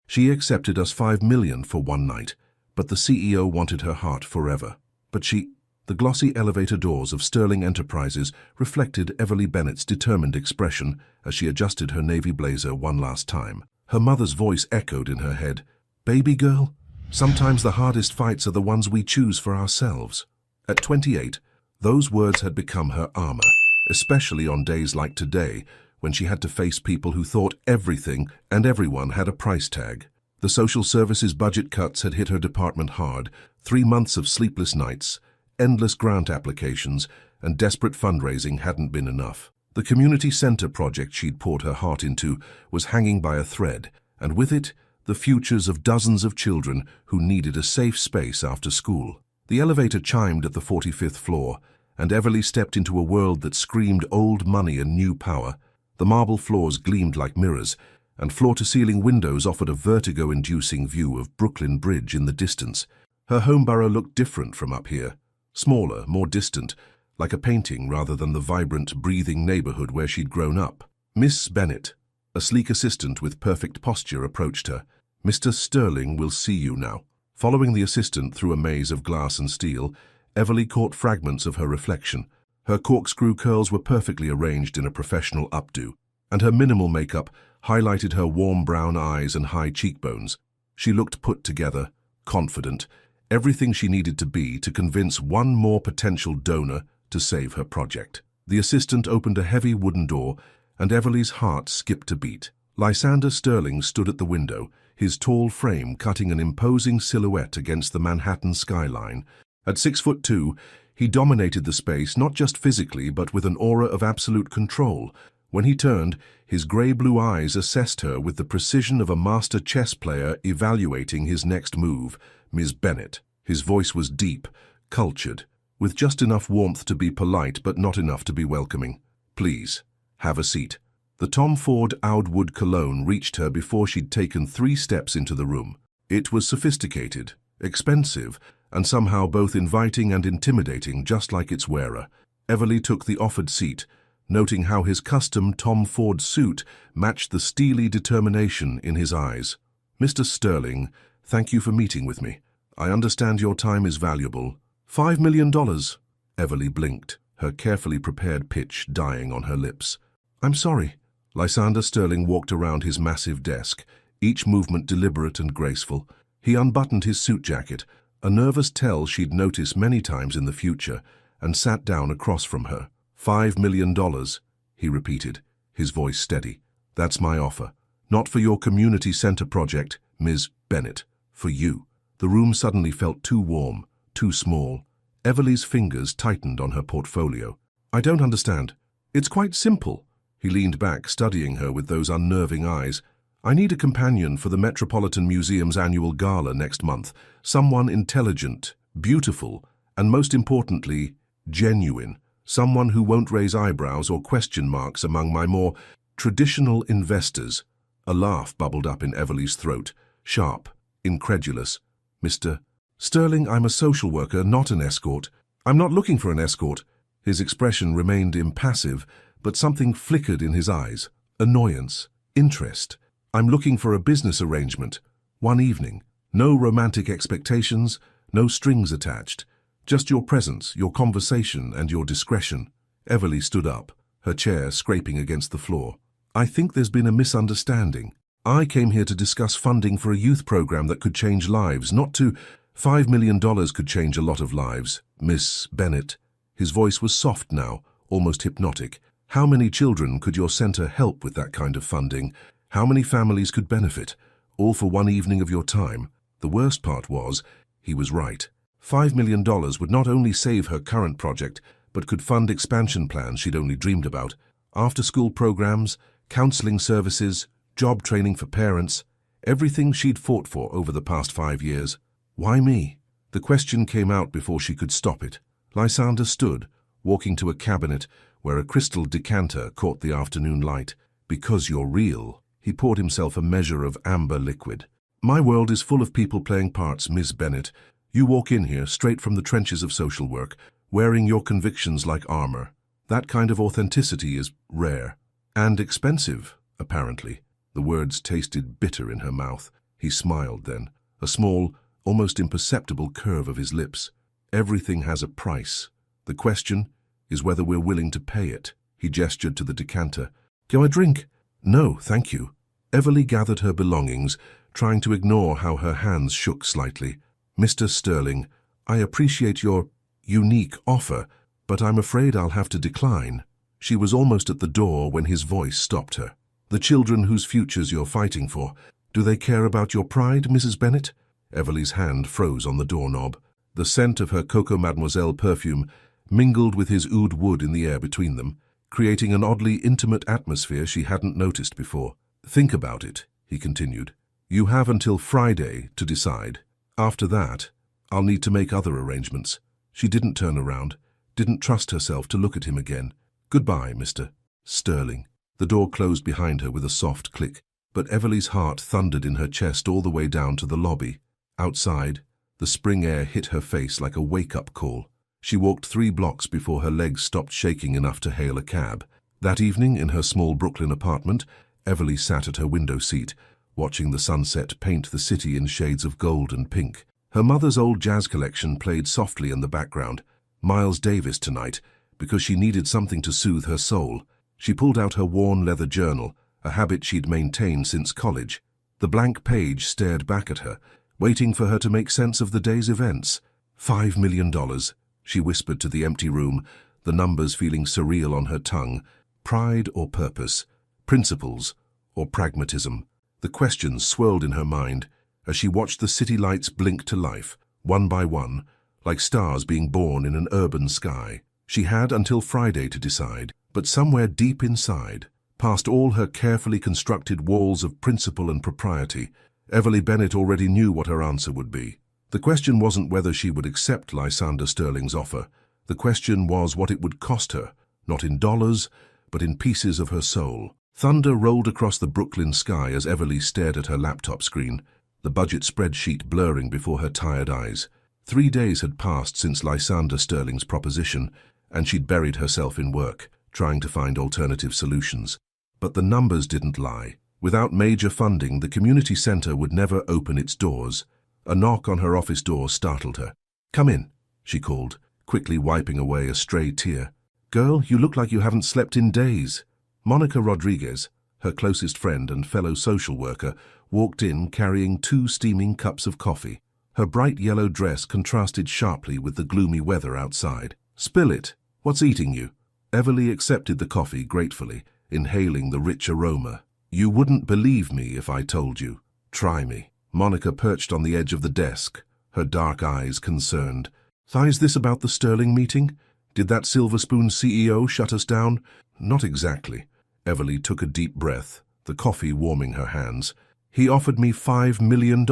She accepted us $5 million for one night, but the CEO wanted her heart forever. The glossy elevator doors of Sterling Enterprises reflected Everly Bennett's determined expression as she adjusted her navy blazer one last time. Her mother's voice echoed in her head. "Baby girl, sometimes the hardest fights are the ones we choose for ourselves." At 28, those words had become her armor, especially on days like today, when she had to face people who thought everything and everyone had a price tag. The social services budget cuts had hit her department hard. 3 months of sleepless nights, endless grant applications, and desperate fundraising hadn't been enough. The community center project she'd poured her heart into was hanging by a thread, and with it, the futures of dozens of children who needed a safe space after school. The elevator chimed at the 45th floor, and Everly stepped into a world that screamed old money and new power. The marble floors gleamed like mirrors, and floor-to-ceiling windows offered a vertigo-inducing view of Brooklyn Bridge in the distance. Her home borough looked different from up here. Smaller, more distant, like a painting rather than the vibrant, breathing neighborhood where she'd grown up. Miss Bennett, a sleek assistant with perfect posture, approached her. "Mr. Sterling will see you now." Following the assistant through a maze of glass and steel, Everly caught fragments of her reflection. Her corkscrew curls were perfectly arranged in a professional updo, and her minimal makeup highlighted her warm brown eyes and high cheekbones. She looked put together, confident, everything she needed to be to convince one more potential donor to save her project. The assistant opened a heavy wooden door, and Everly's heart skipped a beat. Lysander Sterling stood at the window, his tall frame cutting an imposing silhouette against the Manhattan skyline. At 6'2", he dominated the space not just physically but with an aura of absolute control. When he turned, his grey-blue eyes assessed her with the precision of a master chess player evaluating his next move. "Ms. Bennett." His voice was deep, cultured, with just enough warmth to be polite but not enough to be welcoming. "Please, have a seat." The Tom Ford Oud Wood cologne reached her before she'd taken 3 steps into the room. It was sophisticated, expensive, and somehow both inviting and intimidating, just like its wearer. Everly took the offered seat, noting how his custom Tom Ford suit matched the steely determination in his eyes. "Mr. Sterling, thank you for meeting with me. I understand your time is valuable." $5 million. Everly blinked, her carefully prepared pitch dying on her lips. "I'm sorry." Lysander Sterling walked around his massive desk, each movement deliberate and graceful. He unbuttoned his suit jacket, a nervous tell she'd notice many times in the future, and sat down across from her. $5 million, he repeated, his voice steady. "That's my offer. Not for your community center project, Ms. Bennett. For you." The room suddenly felt too warm, too small. Everly's fingers tightened on her portfolio. "I don't understand." "It's quite simple." He leaned back, studying her with those unnerving eyes. "I need a companion for the Metropolitan Museum's annual gala next month. Someone intelligent, beautiful, and most importantly, genuine. Someone who won't raise eyebrows or question marks among my more traditional investors." A laugh bubbled up in Everly's throat, sharp, incredulous. "Mr. Sterling, I'm a social worker, not an escort." "I'm not looking for an escort." His expression remained impassive, but something flickered in his eyes. Annoyance, interest. "I'm looking for a business arrangement. One evening. No romantic expectations, no strings attached. Just your presence, your conversation, and your discretion." Everly stood up, her chair scraping against the floor. "I think there's been a misunderstanding. I came here to discuss funding for a youth program that could change lives, not to... $5 million could change a lot of lives, Miss Bennett." His voice was soft now, almost hypnotic. "How many children could your center help with that kind of funding? How many families could benefit? All for one evening of your time." The worst part was, he was right. $5 million would not only save her current project, but could fund expansion plans she'd only dreamed about. After-school programs, counseling services, job training for parents, everything she'd fought for over the past 5 years. Why me? The question came out before she could stop it. Lysander stood, walking to a cabinet where a crystal decanter caught the afternoon light. "Because you're real." He poured himself a measure of amber liquid. "My world is full of people playing parts, Ms. Bennett. You walk in here straight from the trenches of social work, wearing your convictions like armor. That kind of authenticity is rare. And expensive, apparently." The words tasted bitter in her mouth. He smiled then, a small, almost imperceptible curve of his lips. Everything has a price. The question is whether we're willing to pay it. He gestured to the decanter. Can I drink? No, thank you. Everly gathered her belongings, trying to ignore how her hands shook slightly. Mr. Sterling, I appreciate your unique offer, but I'm afraid I'll have to decline. She was almost at the door when his voice stopped her. The children whose futures you're fighting for, do they care about your pride, Mrs. Bennet? Everly's hand froze on the doorknob. The scent of her Coco Mademoiselle perfume mingled with his oud wood in the air between them, creating an oddly intimate atmosphere she hadn't noticed before. Think about it, he continued. You have until Friday to decide. After that, I'll need to make other arrangements. She didn't turn around, didn't trust herself to look at him again. Goodbye, Mr. Sterling. The door closed behind her with a soft click, but Everly's heart thundered in her chest all the way down to the lobby. Outside, the spring air hit her face like a wake-up call. She walked 3 blocks before her legs stopped shaking enough to hail a cab. That evening, in her small Brooklyn apartment, Everly sat at her window seat, watching the sunset paint the city in shades of gold and pink. Her mother's old jazz collection played softly in the background. Miles Davis tonight, because she needed something to soothe her soul. She pulled out her worn leather journal, a habit she'd maintained since college. The blank page stared back at her, waiting for her to make sense of the day's events. $5 million, she whispered to the empty room, the numbers feeling surreal on her tongue. Pride or purpose? Principles or pragmatism? The questions swirled in her mind as she watched the city lights blink to life, one by one, like stars being born in an urban sky. She had until Friday to decide, but somewhere deep inside, past all her carefully constructed walls of principle and propriety, Everly Bennet already knew what her answer would be. The question wasn't whether she would accept Lysander Sterling's offer. The question was what it would cost her, not in dollars, but in pieces of her soul. Thunder rolled across the Brooklyn sky as Everly stared at her laptop screen, the budget spreadsheet blurring before her tired eyes. 3 days had passed since Lysander Sterling's proposition, and she'd buried herself in work, trying to find alternative solutions. But the numbers didn't lie. Without major funding, the community center would never open its doors. A knock on her office door startled her. Come in, she called, quickly wiping away a stray tear. Girl, you look like you haven't slept in days. Monica Rodriguez, her closest friend and fellow social worker, walked in carrying 2 steaming cups of coffee. Her bright yellow dress contrasted sharply with the gloomy weather outside. Spill it. What's eating you? Everly accepted the coffee gratefully, inhaling the rich aroma. You wouldn't believe me if I told you. Try me. Monica perched on the edge of the desk, her dark eyes concerned. Is this about the Sterling meeting? Did that Silver Spoon CEO shut us down? Not exactly. Everly took a deep breath, the coffee warming her hands. He offered me $5 million.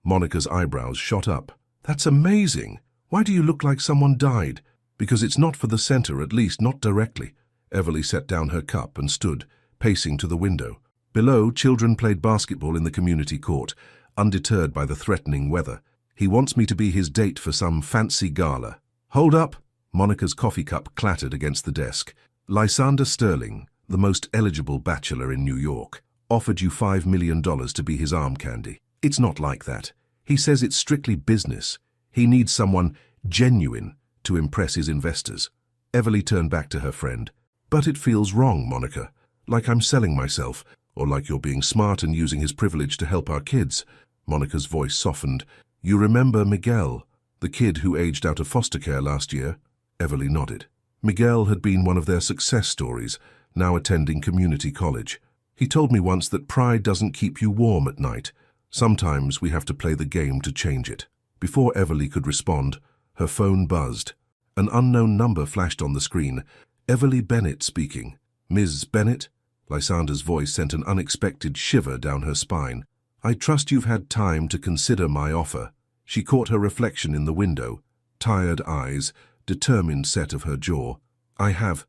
Monica's eyebrows shot up. That's amazing. Why do you look like someone died? Because it's not for the center, at least not directly. Everly set down her cup and stood, pacing to the window. Below, children played basketball in the community court, undeterred by the threatening weather. He wants me to be his date for some fancy gala. Hold up! Monica's coffee cup clattered against the desk. Lysander Sterling, the most eligible bachelor in New York, offered you $5 million to be his arm candy. It's not like that. He says it's strictly business. He needs someone genuine to impress his investors. Everly turned back to her friend. But it feels wrong, Monica. Like I'm selling myself, or like you're being smart and using his privilege to help our kids. Monica's voice softened. You remember Miguel, the kid who aged out of foster care last year? Everly nodded. Miguel had been one of their success stories, now attending community college. He told me once that pride doesn't keep you warm at night. Sometimes we have to play the game to change it. Before Everly could respond, her phone buzzed. An unknown number flashed on the screen. Everly Bennet speaking. Ms. Bennet? Lysander's voice sent an unexpected shiver down her spine. I trust you've had time to consider my offer. She caught her reflection in the window. Tired eyes, determined set of her jaw. I have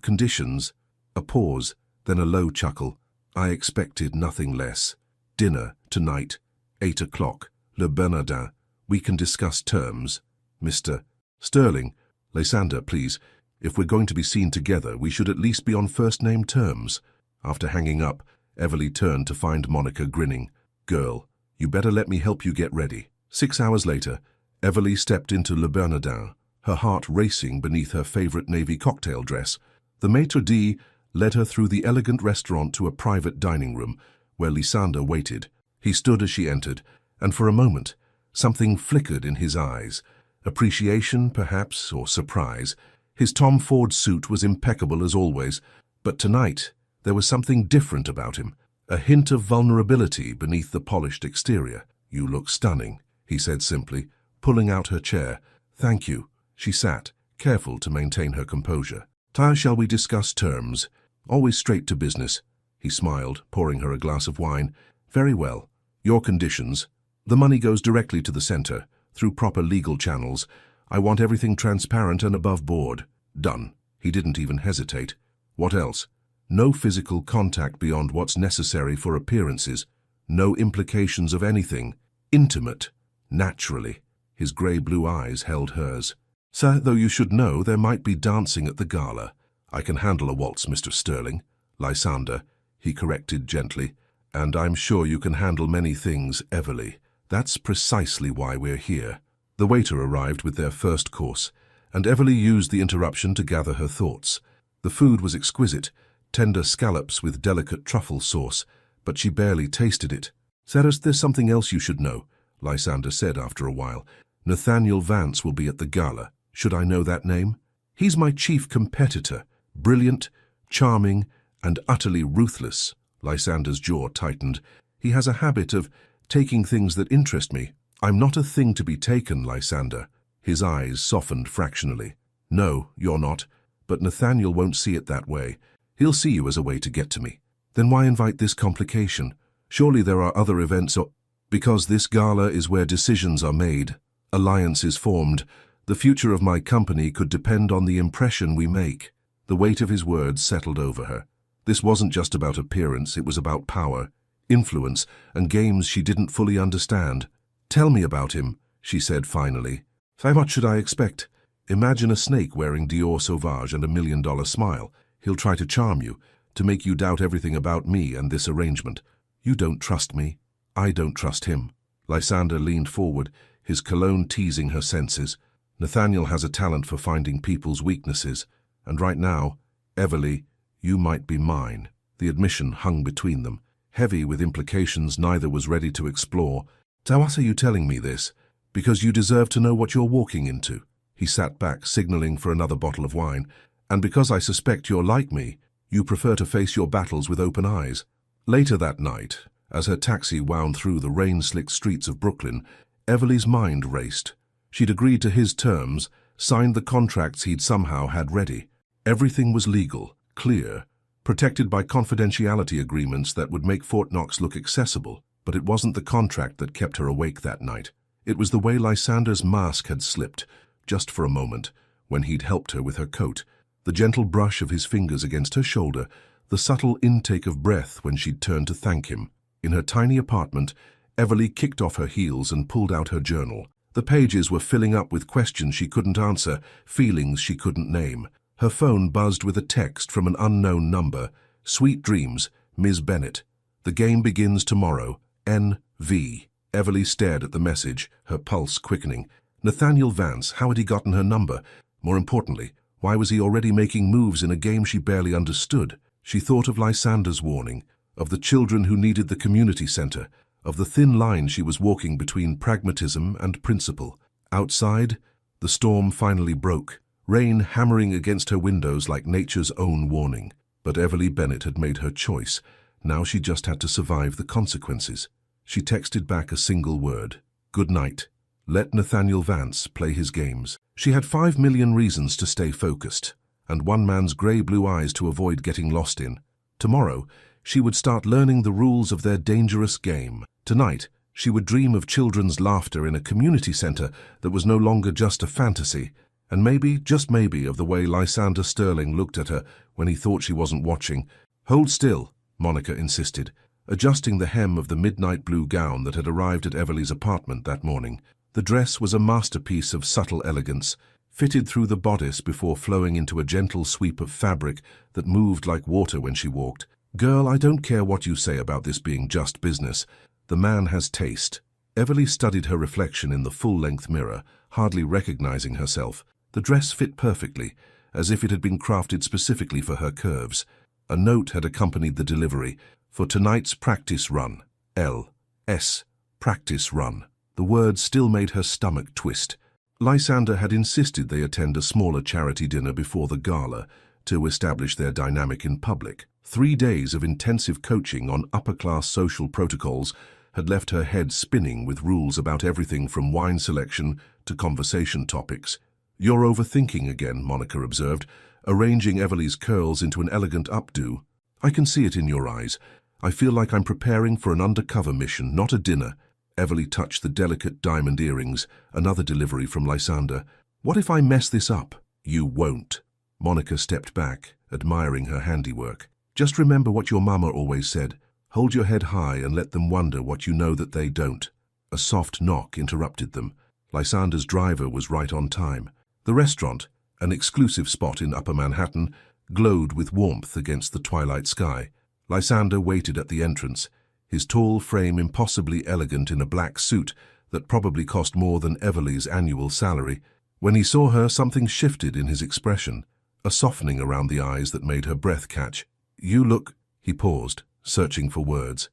conditions. A pause, then a low chuckle. I expected nothing less. Dinner, tonight, 8 o'clock, Le Bernardin. We can discuss terms. Mr. Sterling, Lysander, please. If we're going to be seen together, we should at least be on first-name terms. After hanging up, Everly turned to find Monica grinning. "Girl, you better let me help you get ready." 6 hours later, Everly stepped into Le Bernardin, her heart racing beneath her favorite navy cocktail dress. The maitre d' led her through the elegant restaurant to a private dining room, where Lysander waited. He stood as she entered, and for a moment, something flickered in his eyes. Appreciation, perhaps, or surprise. His Tom Ford suit was impeccable as always, but tonight there was something different about him, a hint of vulnerability beneath the polished exterior. "You look stunning," he said simply, pulling out her chair. "Thank you." She sat, careful to maintain her composure. "Shall we discuss terms? Always straight to business." He smiled, pouring her a glass of wine. "Very well. Your conditions. The money goes directly to the center, through proper legal channels. I want everything transparent and above board." "Done." He didn't even hesitate. "What else?" "No physical contact beyond what's necessary for appearances. No implications of anything. Intimate. Naturally." His grey-blue eyes held hers. "Sir, though you should know, there might be dancing at the gala." "I can handle a waltz, Mr. Sterling." "Lysander," he corrected gently. "And I'm sure you can handle many things, Everly. That's precisely why we're here." The waiter arrived with their first course, and Everly used the interruption to gather her thoughts. The food was exquisite, tender scallops with delicate truffle sauce, but she barely tasted it. "Sarah, there's something else you should know," Lysander said after a while. "Nathaniel Vance will be at the gala. Should I know that name? He's my chief competitor. Brilliant, charming, and utterly ruthless." Lysander's jaw tightened. "He has a habit of taking things that interest me." "I'm not a thing to be taken, Lysander." His eyes softened fractionally. "No, you're not. But Nathaniel won't see it that way. He'll see you as a way to get to me." "Then why invite this complication? Surely there are other events or—" "Because this gala is where decisions are made, alliances formed. The future of my company could depend on the impression we make." The weight of his words settled over her. This wasn't just about appearance, it was about power, influence, and games she didn't fully understand. "Tell me about him," she said finally. "What should I expect? Imagine a snake wearing Dior Sauvage and $1 million smile. He'll try to charm you, to make you doubt everything about me and this arrangement. You don't trust me. I don't trust him." Lysander leaned forward, his cologne teasing her senses. "Nathaniel has a talent for finding people's weaknesses, and right now, Everly, you might be mine." The admission hung between them, heavy with implications neither was ready to explore. "So what are you telling me this? Because you deserve to know what you're walking into." He sat back, signaling for another bottle of wine. "And because I suspect you're like me, you prefer to face your battles with open eyes." Later that night, as her taxi wound through the rain-slicked streets of Brooklyn, Everly's mind raced. She'd agreed to his terms, signed the contracts he'd somehow had ready. Everything was legal, clear, protected by confidentiality agreements that would make Fort Knox look accessible. But it wasn't the contract that kept her awake that night. It was the way Lysander's mask had slipped, just for a moment, when he'd helped her with her coat. The gentle brush of his fingers against her shoulder, the subtle intake of breath when she'd turned to thank him. In her tiny apartment, Everly kicked off her heels and pulled out her journal. The pages were filling up with questions she couldn't answer, feelings she couldn't name. Her phone buzzed with a text from an unknown number. "Sweet dreams, Ms. Bennett. The game begins tomorrow. N.V." Everly stared at the message, her pulse quickening. Nathaniel Vance, how had he gotten her number? More importantly, why was he already making moves in a game she barely understood? She thought of Lysander's warning, of the children who needed the community center, of the thin line she was walking between pragmatism and principle. Outside, the storm finally broke, rain hammering against her windows like nature's own warning. But Everly Bennett had made her choice. Now she just had to survive the consequences. She texted back a single word: "Good night." Let Nathaniel Vance play his games. She had 5 million reasons to stay focused, and one man's grey-blue eyes to avoid getting lost in. Tomorrow, she would start learning the rules of their dangerous game. Tonight, she would dream of children's laughter in a community center that was no longer just a fantasy, and maybe, just maybe, of the way Lysander Sterling looked at her when he thought she wasn't watching. "Hold still," Monica insisted, adjusting the hem of the midnight blue gown that had arrived at Everly's apartment that morning. The dress was a masterpiece of subtle elegance, fitted through the bodice before flowing into a gentle sweep of fabric that moved like water when she walked. Girl, I don't care what you say about this being just business. The man has taste. Everly studied her reflection in the full-length mirror, hardly recognizing herself. The dress fit perfectly, as if it had been crafted specifically for her curves. A note had accompanied the delivery, for tonight's practice run. L.S. Practice run. The words still made her stomach twist. Lysander had insisted they attend a smaller charity dinner before the gala to establish their dynamic in public. 3 days of intensive coaching on upper-class social protocols had left her head spinning with rules about everything from wine selection to conversation topics. "You're overthinking again," Monica observed, arranging Everly's curls into an elegant updo. "I can see it in your eyes. I feel like I'm preparing for an undercover mission, not a dinner." Everly touched the delicate diamond earrings, another delivery from Lysander. "What if I mess this up?" "You won't." Monica stepped back, admiring her handiwork. "Just remember what your mama always said. Hold your head high and let them wonder what you know that they don't." A soft knock interrupted them. Lysander's driver was right on time. The restaurant, an exclusive spot in Upper Manhattan, glowed with warmth against the twilight sky. Lysander waited at the entrance, his tall frame impossibly elegant in a black suit that probably cost more than Everly's annual salary. When he saw her, something shifted in his expression, a softening around the eyes that made her breath catch. "You look—" He paused, searching for words.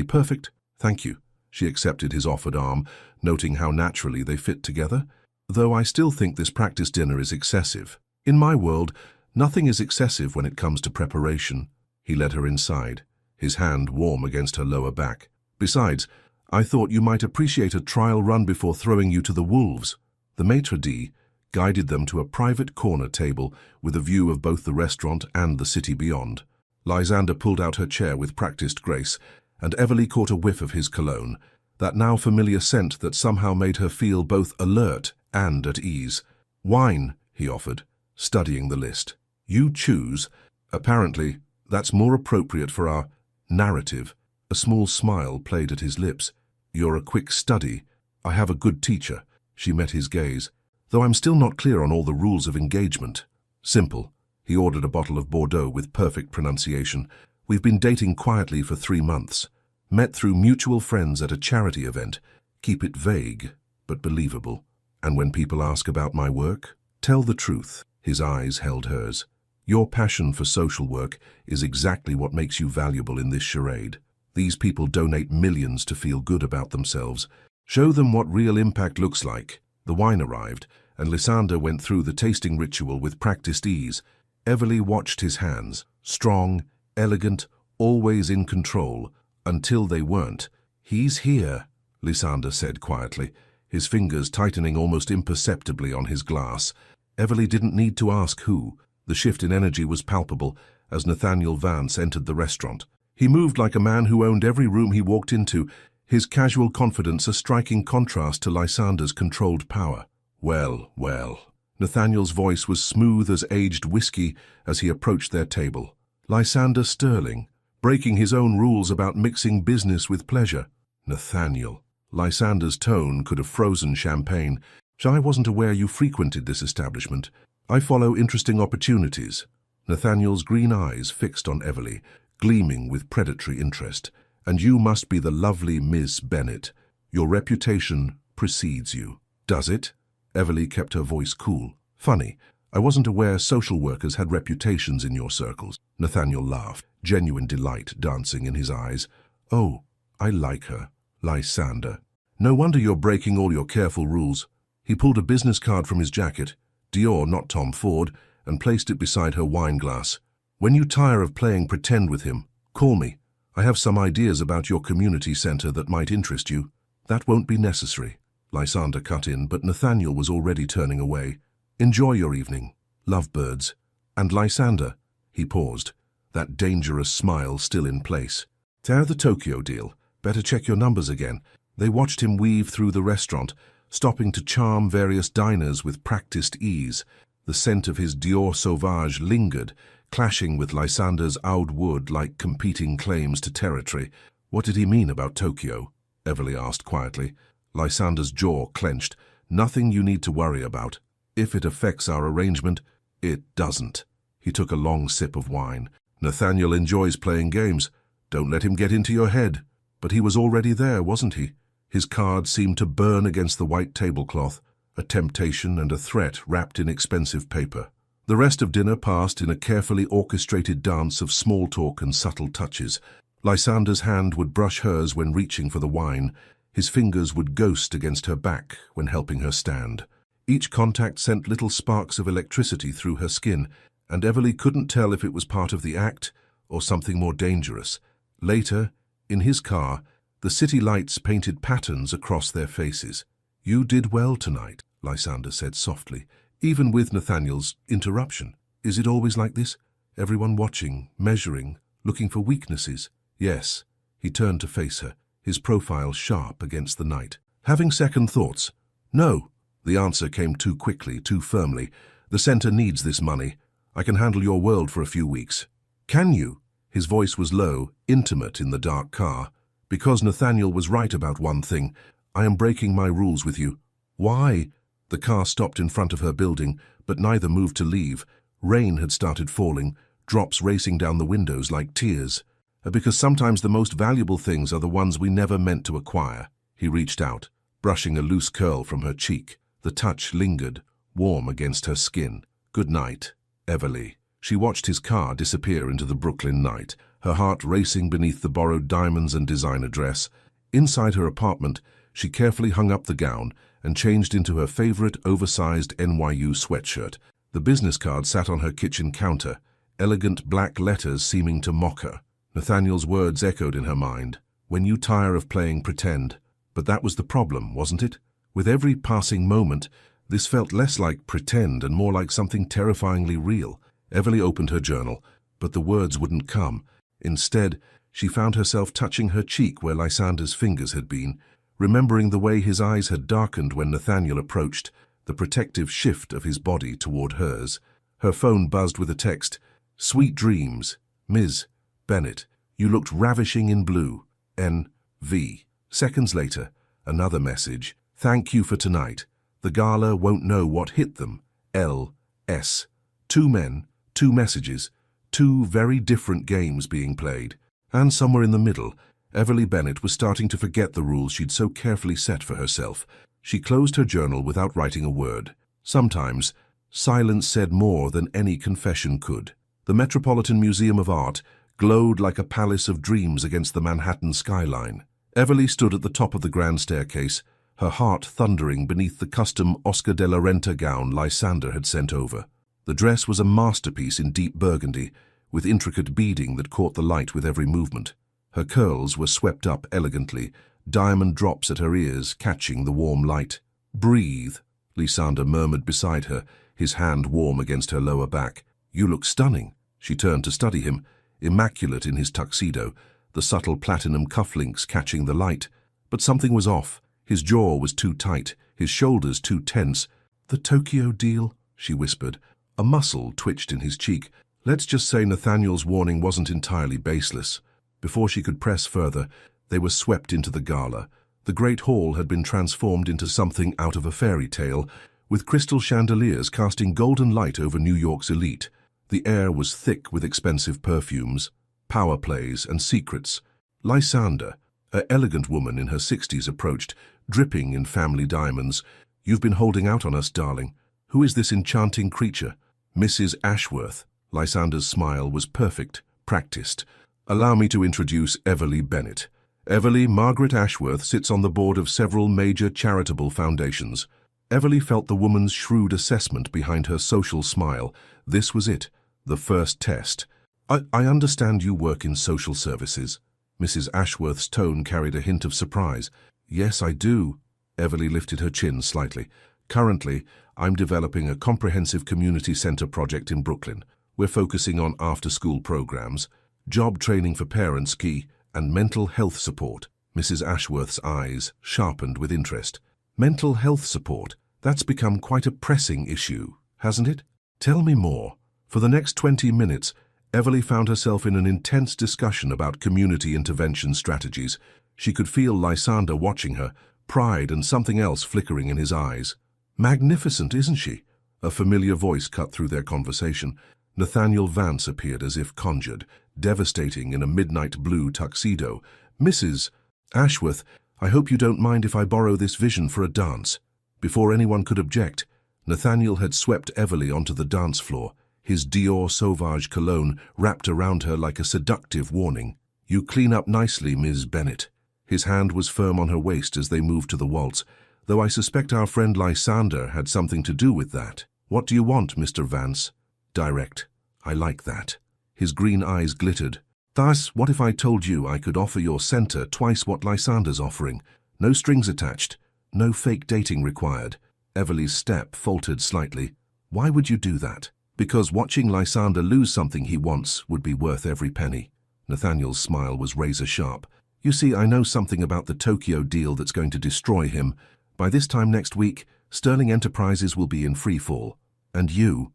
"Perfect, thank you." She accepted his offered arm, noting how naturally they fit together. "Though I still think this practice dinner is excessive. In my world, nothing is excessive when it comes to preparation." He led her inside, his hand warm against her lower back. "Besides, I thought you might appreciate a trial run before throwing you to the wolves." The maitre d' guided them to a private corner table with a view of both the restaurant and the city beyond. Lysander pulled out her chair with practiced grace, and Everly caught a whiff of his cologne, that now familiar scent that somehow made her feel both alert and at ease. "Wine," he offered, studying the list. "You choose. Apparently, that's more appropriate for our narrative." A small smile played at his lips. "You're a quick study. I have a good teacher." She met his gaze. "Though I'm still not clear on all the rules of engagement." "Simple." He ordered a bottle of Bordeaux with perfect pronunciation. "We've been dating quietly for 3 months. Met through mutual friends at a charity event. Keep it vague, but believable. And when people ask about my work, tell the truth." His eyes held hers. "Your passion for social work is exactly what makes you valuable in this charade. These people donate millions to feel good about themselves. Show them what real impact looks like." The wine arrived, and Lysander went through the tasting ritual with practiced ease. Everly watched his hands, strong, elegant, always in control, until they weren't. "He's here," Lysander said quietly, his fingers tightening almost imperceptibly on his glass. Everly didn't need to ask who. The shift in energy was palpable as Nathaniel Vance entered the restaurant. He moved like a man who owned every room he walked into, his casual confidence a striking contrast to Lysander's controlled power. "Well, well." Nathaniel's voice was smooth as aged whiskey as he approached their table. Lysander Sterling, breaking his own rules about mixing business with pleasure. Nathaniel. Lysander's tone could have frozen champagne. "I wasn't aware you frequented this establishment. I follow interesting opportunities." Nathaniel's green eyes fixed on Everly, gleaming with predatory interest. "And you must be the lovely Miss Bennet. Your reputation precedes you." "Does it?" Everly kept her voice cool. "Funny. I wasn't aware social workers had reputations in your circles." Nathaniel laughed, genuine delight dancing in his eyes. "Oh, I like her. Lysander. No wonder you're breaking all your careful rules." He pulled a business card from his jacket, Dior, not Tom Ford, and placed it beside her wine glass. "When you tire of playing pretend with him, call me. I have some ideas about your community center that might interest you." "That won't be necessary," Lysander cut in, but Nathaniel was already turning away. "Enjoy your evening, lovebirds." "And Lysander," he paused, that dangerous smile still in place. "Tear the Tokyo deal. Better check your numbers again." They watched him weave through the restaurant, stopping to charm various diners with practiced ease. The scent of his Dior Sauvage lingered, clashing with Lysander's Oud Wood like competing claims to territory. "What did he mean about Tokyo?" Everly asked quietly. Lysander's jaw clenched. "Nothing you need to worry about. If it affects our arrangement, it doesn't." He took a long sip of wine. Nathaniel enjoys playing games. Don't let him get into your head. But he was already there, wasn't he? His card seemed to burn against the white tablecloth, a temptation and a threat wrapped in expensive paper. The rest of dinner passed in a carefully orchestrated dance of small talk and subtle touches. Lysander's hand would brush hers when reaching for the wine. His fingers would ghost against her back when helping her stand. Each contact sent little sparks of electricity through her skin, and Everly couldn't tell if it was part of the act or something more dangerous. Later, in his car, the city lights painted patterns across their faces. "You did well tonight," Lysander said softly, even with Nathaniel's interruption. "Is it always like this? Everyone watching, measuring, looking for weaknesses?" "Yes." He turned to face her, his profile sharp against the night. Having second thoughts? "No." The answer came too quickly, too firmly. "The center needs this money. I can handle your world for a few weeks." "Can you?" His voice was low, intimate in the dark car. "Because Nathaniel was right about one thing. I am breaking my rules with you." "Why?" The car stopped in front of her building, but neither moved to leave. Rain had started falling, drops racing down the windows like tears. "Because sometimes the most valuable things are the ones we never meant to acquire." He reached out, brushing a loose curl from her cheek. The touch lingered, warm against her skin. "Good night, Everly." She watched his car disappear into the Brooklyn night, her heart racing beneath the borrowed diamonds and designer dress. Inside her apartment, she carefully hung up the gown and changed into her favorite oversized NYU sweatshirt. The business card sat on her kitchen counter, elegant black letters seeming to mock her. Nathaniel's words echoed in her mind. "When you tire of playing pretend." But that was the problem, wasn't it? With every passing moment, this felt less like pretend and more like something terrifyingly real. Everly opened her journal, but the words wouldn't come. Instead, she found herself touching her cheek where Lysander's fingers had been, remembering the way his eyes had darkened when Nathaniel approached, the protective shift of his body toward hers. Her phone buzzed with a text. "Sweet dreams, Ms. Bennett. You looked ravishing in blue. N.V." Seconds later, another message. "Thank you for tonight. The gala won't know what hit them. L.S." Two men, two messages, two very different games being played. And somewhere in the middle, Everly Bennett was starting to forget the rules she'd so carefully set for herself. She closed her journal without writing a word. Sometimes, silence said more than any confession could. The Metropolitan Museum of Art glowed like a palace of dreams against the Manhattan skyline. Everly stood at the top of the grand staircase, her heart thundering beneath the custom Oscar de la Renta gown Lysander had sent over. The dress was a masterpiece in deep burgundy, with intricate beading that caught the light with every movement. Her curls were swept up elegantly, diamond drops at her ears catching the warm light. "Breathe," Lysander murmured beside her, his hand warm against her lower back. "You look stunning." She turned to study him, immaculate in his tuxedo, the subtle platinum cufflinks catching the light. But something was off. His jaw was too tight, his shoulders too tense. "The Tokyo deal?" she whispered. A muscle twitched in his cheek. Let's just say Nathaniel's warning wasn't entirely baseless. Before she could press further, they were swept into the gala. The great hall had been transformed into something out of a fairy tale, with crystal chandeliers casting golden light over New York's elite. The air was thick with expensive perfumes, power plays, and secrets. Lysander, an elegant woman in her 60s, approached, dripping in family diamonds. "You've been holding out on us, darling. Who is this enchanting creature?" "Mrs. Ashworth." Lysander's smile was perfect, practiced. "Allow me to introduce Everly Bennett. Everly Margaret Ashworth sits on the board of several major charitable foundations." Everly felt the woman's shrewd assessment behind her social smile. This was it, the first test. I understand you work in social services." Mrs. Ashworth's tone carried a hint of surprise. "Yes, I do." Everly lifted her chin slightly. "Currently, I'm developing a comprehensive community center project in Brooklyn. We're focusing on after-school programs, job training for parents key, and mental health support." Mrs. Ashworth's eyes sharpened with interest. "Mental health support? That's become quite a pressing issue, hasn't it? Tell me more." For the next 20 minutes, Everly found herself in an intense discussion about community intervention strategies. She could feel Lysander watching her, pride and something else flickering in his eyes. "Magnificent, isn't she?" A familiar voice cut through their conversation. Nathaniel Vance appeared as if conjured, devastating in a midnight blue tuxedo. "Mrs. Ashworth, I hope you don't mind if I borrow this vision for a dance." Before anyone could object, Nathaniel had swept Everly onto the dance floor, his Dior Sauvage cologne wrapped around her like a seductive warning. "You clean up nicely, Ms. Bennett." His hand was firm on her waist as they moved to the waltz, though I suspect our friend Lysander had something to do with that. "What do you want, Mr. Vance?" "Direct. I like that." His green eyes glittered. "Thus, what if I told you I could offer your center twice what Lysander's offering? No strings attached. No fake dating required." Everly's step faltered slightly. "Why would you do that?" "Because watching Lysander lose something he wants would be worth every penny." Nathaniel's smile was razor-sharp. "You see, I know something about the Tokyo deal that's going to destroy him. By this time next week, Sterling Enterprises will be in free fall. And you'll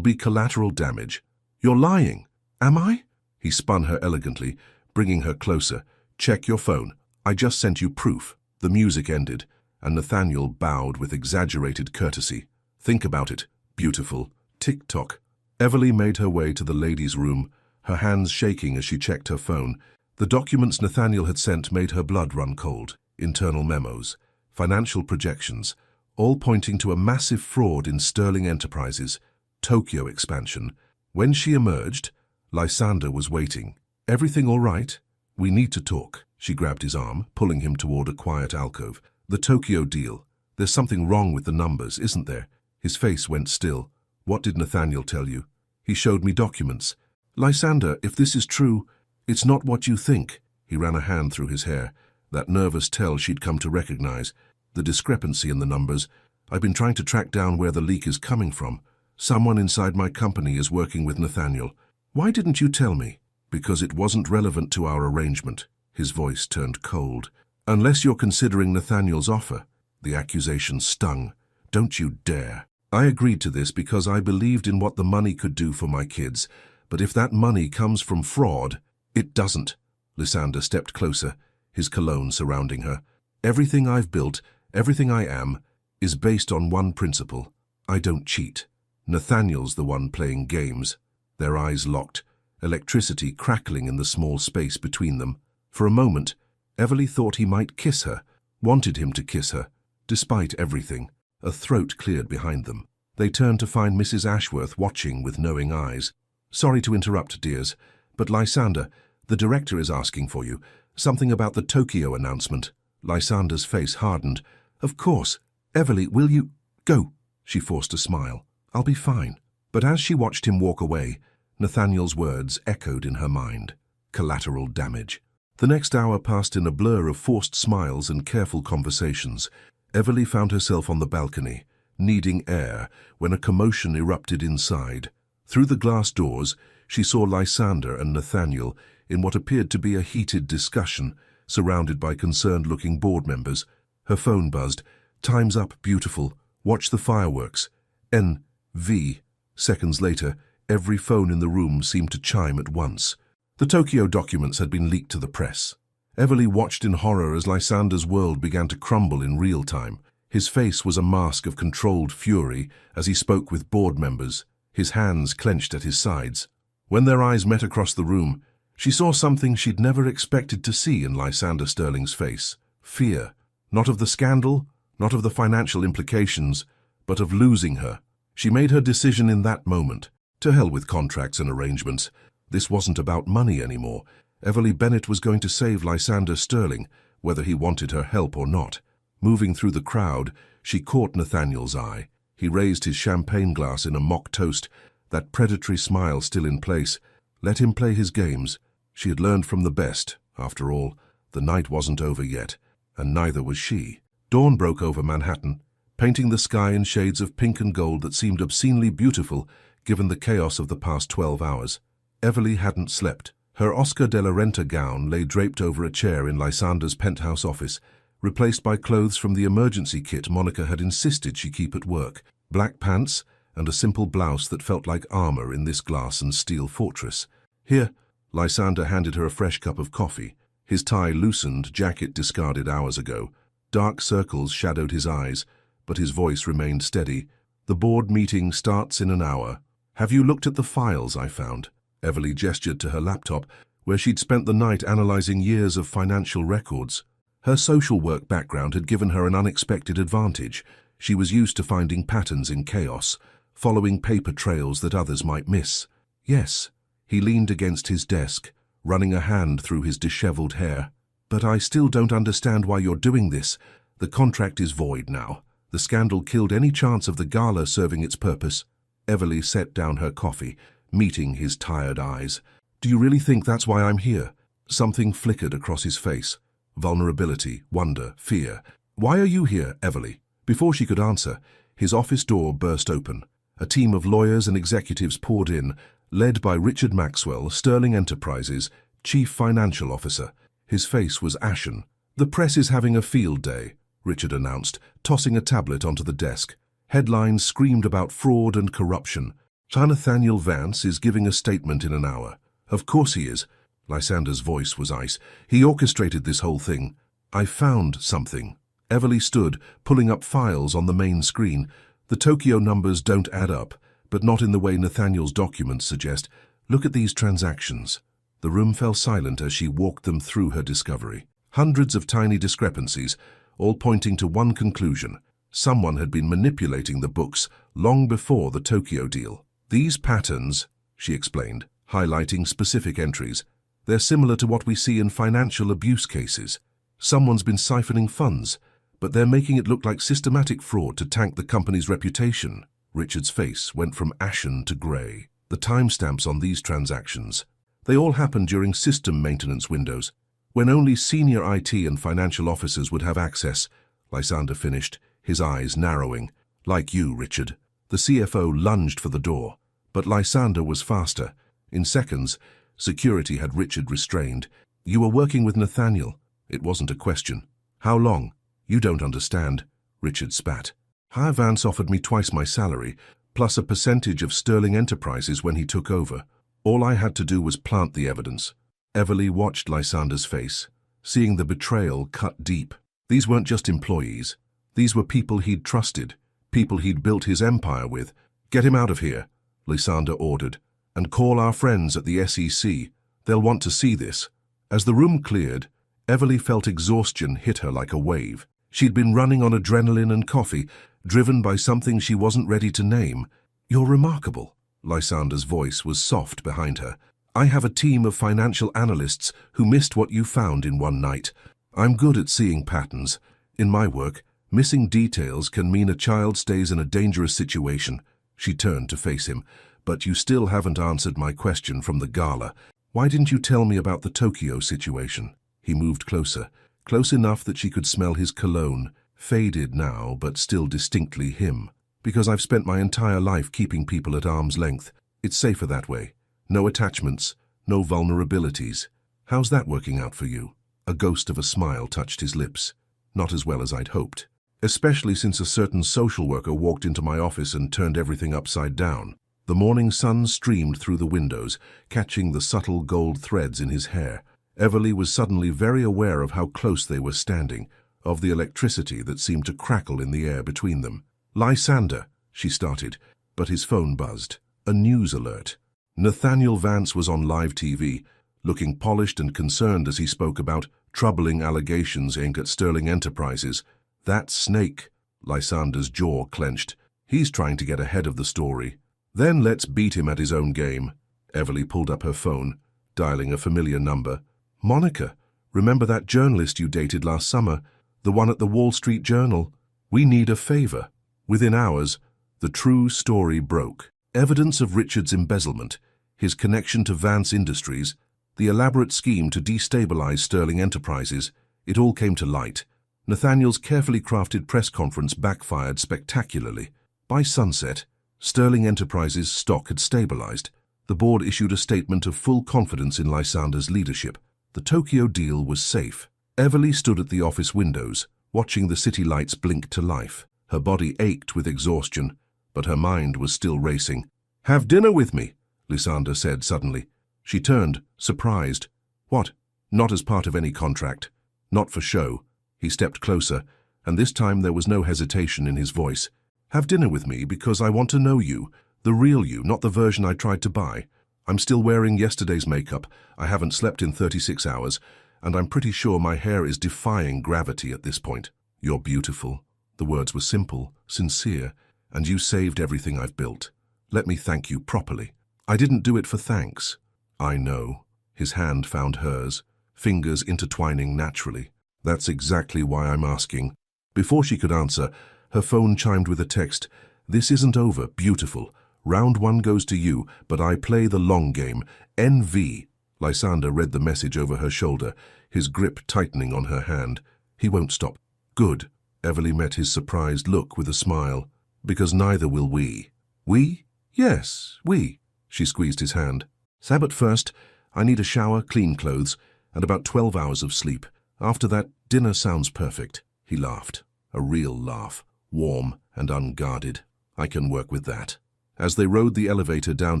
be collateral damage." "You're lying." "Am I?" He spun her elegantly, bringing her closer. "Check your phone. I just sent you proof." The music ended, and Nathaniel bowed with exaggerated courtesy. "Think about it. Beautiful. Tick-tock." Everly made her way to the ladies' room, her hands shaking as she checked her phone. The documents Nathaniel had sent made her blood run cold. Internal memos, financial projections, all pointing to a massive fraud in Sterling Enterprises, Tokyo expansion. When she emerged, Lysander was waiting. "Everything all right? We need to talk." She grabbed his arm, pulling him toward a quiet alcove. "The Tokyo deal. There's something wrong with the numbers, isn't there?" His face went still. "What did Nathaniel tell you?" "He showed me documents." "Lysander, if this is true, it's not what you think." He ran a hand through his hair, that nervous tell she'd come to recognize. "The discrepancy in the numbers. I've been trying to track down where the leak is coming from. Someone inside my company is working with Nathaniel." "Why didn't you tell me?" "Because it wasn't relevant to our arrangement." His voice turned cold. "Unless you're considering Nathaniel's offer." The accusation stung. "Don't you dare." "I agreed to this because I believed in what the money could do for my kids. But if that money comes from fraud..." "It doesn't." Lysander stepped closer, his cologne surrounding her. "Everything I've built, everything I am, is based on one principle. I don't cheat. Nathaniel's the one playing games." Their eyes locked, electricity crackling in the small space between them. For a moment, Everly thought he might kiss her, wanted him to kiss her. Despite everything, a throat cleared behind them. They turned to find Mrs. Ashworth watching with knowing eyes. "Sorry to interrupt, dears, but Lysander, the director is asking for you. Something about the Tokyo announcement." Lysander's face hardened. "Of course. Everly, will you..." "Go." She forced a smile. "I'll be fine." But as she watched him walk away, Nathaniel's words echoed in her mind. Collateral damage. The next hour passed in a blur of forced smiles and careful conversations. Everly found herself on the balcony, needing air, when a commotion erupted inside. Through the glass doors, she saw Lysander and Nathaniel in what appeared to be a heated discussion, surrounded by concerned-looking board members. Her phone buzzed. "Time's up, beautiful. Watch the fireworks." N.V. Seconds later, every phone in the room seemed to chime at once. The Tokyo documents had been leaked to the press. Everly watched in horror as Lysander's world began to crumble in real time. His face was a mask of controlled fury as he spoke with board members, his hands clenched at his sides. When their eyes met across the room, she saw something she'd never expected to see in Lysander Sterling's face. Fear. Not of the scandal, not of the financial implications, but of losing her. She made her decision in that moment. To hell with contracts and arrangements. This wasn't about money anymore. Everly Bennett was going to save Lysander Sterling, whether he wanted her help or not. Moving through the crowd, she caught Nathaniel's eye. He raised his champagne glass in a mock toast, that predatory smile still in place. Let him play his games. She had learned from the best. After all, the night wasn't over yet, and neither was she. Dawn broke over Manhattan, painting the sky in shades of pink and gold that seemed obscenely beautiful given the chaos of the past 12 hours. Everly hadn't slept. Her Oscar de la Renta gown lay draped over a chair in Lysander's penthouse office, replaced by clothes from the emergency kit Monica had insisted she keep at work. Black pants and a simple blouse that felt like armor in this glass and steel fortress. "Here." Lysander handed her a fresh cup of coffee. His tie loosened, jacket discarded hours ago. Dark circles shadowed his eyes, but his voice remained steady. "The board meeting starts in an hour." Have you looked at the files I found? Everly gestured to her laptop, where she'd spent the night analyzing years of financial records. Her social work background had given her an unexpected advantage. She was used to finding patterns in chaos, following paper trails that others might miss. Yes, he leaned against his desk, running a hand through his disheveled hair. But I still don't understand why you're doing this. The contract is void now. The scandal killed any chance of the gala serving its purpose. Everly set down her coffee, meeting his tired eyes. Do you really think that's why I'm here? Something flickered across his face. Vulnerability, wonder, fear. Why are you here, Everly? Before she could answer, his office door burst open. A team of lawyers and executives poured in, led by Richard Maxwell, Sterling Enterprises, Chief Financial Officer. His face was ashen. The press is having a field day, Richard announced, tossing a tablet onto the desk. Headlines screamed about fraud and corruption. Nathaniel Vance is giving a statement in an hour. Of course he is. Lysander's voice was ice. He orchestrated this whole thing. I found something. Everly stood, pulling up files on the main screen. The Tokyo numbers don't add up, but not in the way Nathaniel's documents suggest. Look at these transactions. The room fell silent as she walked them through her discovery. Hundreds of tiny discrepancies, all pointing to one conclusion. Someone had been manipulating the books long before the Tokyo deal. These patterns, she explained, highlighting specific entries, they're similar to what we see in financial abuse cases. Someone's been siphoning funds, but they're making it look like systematic fraud to tank the company's reputation. Richard's face went from ashen to grey. The timestamps on these transactions, they all happened during system maintenance windows, when only senior IT and financial officers would have access. Lysander finished, his eyes narrowing. Like you, Richard. The CFO lunged for the door, but Lysander was faster. In seconds, security had Richard restrained. You were working with Nathaniel. It wasn't a question. How long? You don't understand, Richard spat. Vance offered me twice my salary, plus a percentage of Sterling Enterprises when he took over. All I had to do was plant the evidence. Everly watched Lysander's face, seeing the betrayal cut deep. These weren't just employees. These were people he'd trusted, people he'd built his empire with. Get him out of here, Lysander ordered, and call our friends at the SEC. They'll want to see this. As the room cleared, Everly felt exhaustion hit her like a wave. She'd been running on adrenaline and coffee, driven by something she wasn't ready to name. You're remarkable. Lysander's voice was soft behind her. I have a team of financial analysts who missed what you found in one night. I'm good at seeing patterns. In my work, missing details can mean a child stays in a dangerous situation. She turned to face him. But you still haven't answered my question from the gala. Why didn't you tell me about the Tokyo situation? He moved closer, close enough that she could smell his cologne, faded now but still distinctly him. Because I've spent my entire life keeping people at arm's length. It's safer that way. No attachments, no vulnerabilities. How's that working out for you? A ghost of a smile touched his lips. Not as well as I'd hoped. Especially since a certain social worker walked into my office and turned everything upside down. The morning sun streamed through the windows, catching the subtle gold threads in his hair. Everly was suddenly very aware of how close they were standing, of the electricity that seemed to crackle in the air between them. Lysander, she started, but his phone buzzed. A news alert. Nathaniel Vance was on live TV, looking polished and concerned as he spoke about troubling allegations aimed at Sterling Enterprises. That snake, Lysander's jaw clenched. He's trying to get ahead of the story. Then let's beat him at his own game. Everly pulled up her phone, dialing a familiar number. Monica, remember that journalist you dated last summer, the one at the Wall Street Journal? We need a favor. Within hours, the true story broke. Evidence of Richard's embezzlement, his connection to Vance Industries, the elaborate scheme to destabilize Sterling Enterprises, it all came to light. Nathaniel's carefully crafted press conference backfired spectacularly. By sunset, Sterling Enterprises' stock had stabilized. The board issued a statement of full confidence in Lysander's leadership. The Tokyo deal was safe. Everly stood at the office windows, watching the city lights blink to life. Her body ached with exhaustion, but her mind was still racing. Have dinner with me, Lysander said suddenly. She turned, surprised. What? Not as part of any contract. Not for show. He stepped closer, and this time there was no hesitation in his voice. Have dinner with me because I want to know you, The real you, not the version I tried to buy. I'm still wearing yesterday's makeup, I haven't slept in 36 hours, and I'm pretty sure my hair is defying gravity at this point. You're beautiful. The words were simple, sincere, and you saved everything I've built. Let me thank you properly. I didn't do it for thanks. I know. His hand found hers, fingers intertwining naturally. That's exactly why I'm asking. Before she could answer, her phone chimed with a text. This isn't over, beautiful. Round one goes to you, but I play the long game. NV. Lysander read the message over her shoulder, his grip tightening on her hand. He won't stop. Good. Everly met his surprised look with a smile. Because neither will we. We? Yes, we. She squeezed his hand. But first, I need a shower, clean clothes, and about 12 hours of sleep. After that, dinner sounds perfect. He laughed. A real laugh. Warm and unguarded. I can work with that. As they rode the elevator down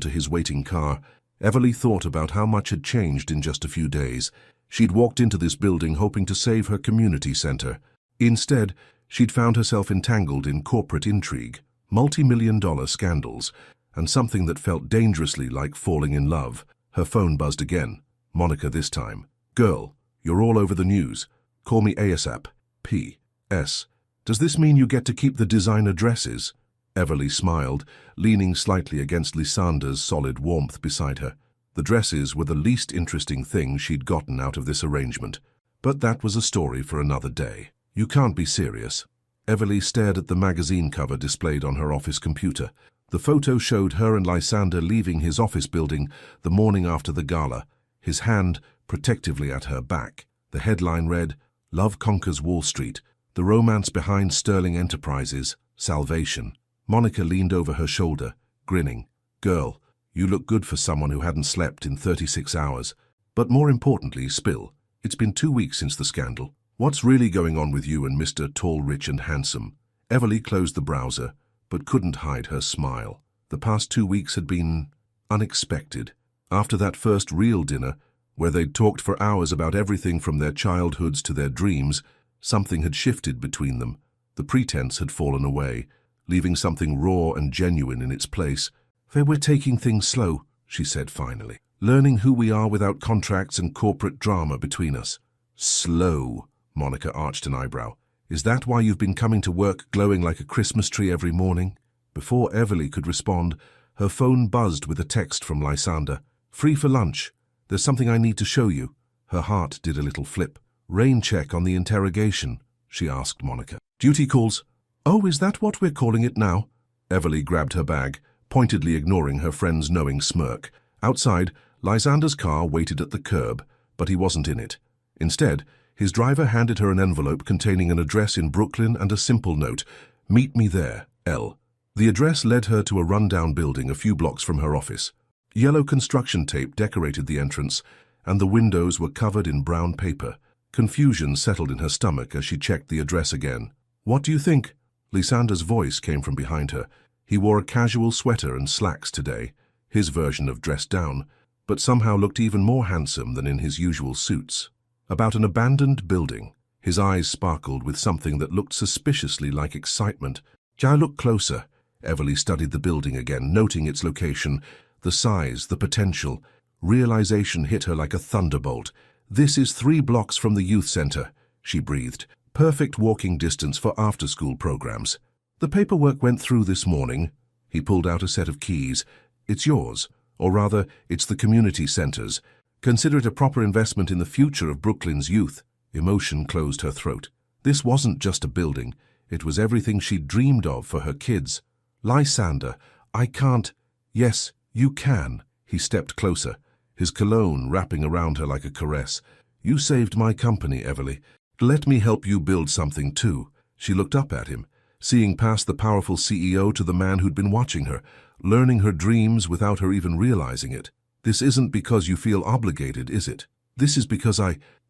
to his waiting car, Everly thought about how much had changed in just a few days. She'd walked into this building hoping to save her community center. Instead, she'd found herself entangled in corporate intrigue, multi-million-dollar scandals, and something that felt dangerously like falling in love. Her phone buzzed again. Monica this time. Girl, you're all over the news. Call me ASAP. P.S. Does this mean you get to keep the designer dresses? Everly smiled, leaning slightly against Lysander's solid warmth beside her. The dresses were the least interesting thing she'd gotten out of this arrangement. But that was a story for another day. You can't be serious. Everly stared at the magazine cover displayed on her office computer. The photo showed her and Lysander leaving his office building the morning after the gala, his hand protectively at her back. The headline read, Love Conquers Wall Street, the romance behind Sterling Enterprises, Salvation. Monica leaned over her shoulder, grinning. Girl, you look good for someone who hadn't slept in 36 hours. But more importantly, Spill, it's been 2 weeks since the scandal. What's really going on with you and Mr. Tall, Rich and Handsome? Everly closed the browser, but couldn't hide her smile. The past 2 weeks had been unexpected. After that first real dinner, where they'd talked for hours about everything from their childhoods to their dreams, something had shifted between them. The pretense had fallen away, leaving something raw and genuine in its place. We're taking things slow, she said finally. Learning who we are without contracts and corporate drama between us. Slow, Monica arched an eyebrow. Is that why you've been coming to work glowing like a Christmas tree every morning? Before Everly could respond, her phone buzzed with a text from Lysander. Free for lunch. There's something I need to show you. Her heart did a little flip. Rain check on the interrogation, she asked Monica. Duty calls. Oh, is that what we're calling it now? Everly grabbed her bag, pointedly ignoring her friend's knowing smirk. Outside, Lysander's car waited at the curb, but he wasn't in it. Instead, his driver handed her an envelope containing an address in Brooklyn and a simple note, Meet me there, L. The address led her to a rundown building a few blocks from her office. Yellow construction tape decorated the entrance, and the windows were covered in brown paper. Confusion settled in her stomach as she checked the address again. What do you think? Lysander's voice came from behind her. He wore a casual sweater and slacks today, his version of dressed down, but somehow looked even more handsome than in his usual suits. About an abandoned building, his eyes sparkled with something that looked suspiciously like excitement. I look closer. Everly studied the building again, noting its location, the size, the potential. Realization hit her like a thunderbolt. This is 3 blocks from the youth center, she breathed. Perfect walking distance for after-school programs. The paperwork went through this morning. He pulled out a set of keys. It's yours, or rather, it's the community center's. Consider it a proper investment in the future of Brooklyn's youth. Emotion closed her throat. This wasn't just a building. It was everything she'd dreamed of for her kids. Lysander, I can't. Yes, you can. He stepped closer, his cologne wrapping around her like a caress. You saved my company, Everly. Let me help you build something too. She looked up at him, seeing past the powerful CEO to the man who'd been watching her, learning her dreams without her even realizing it. This isn't because you feel obligated, is it? This is because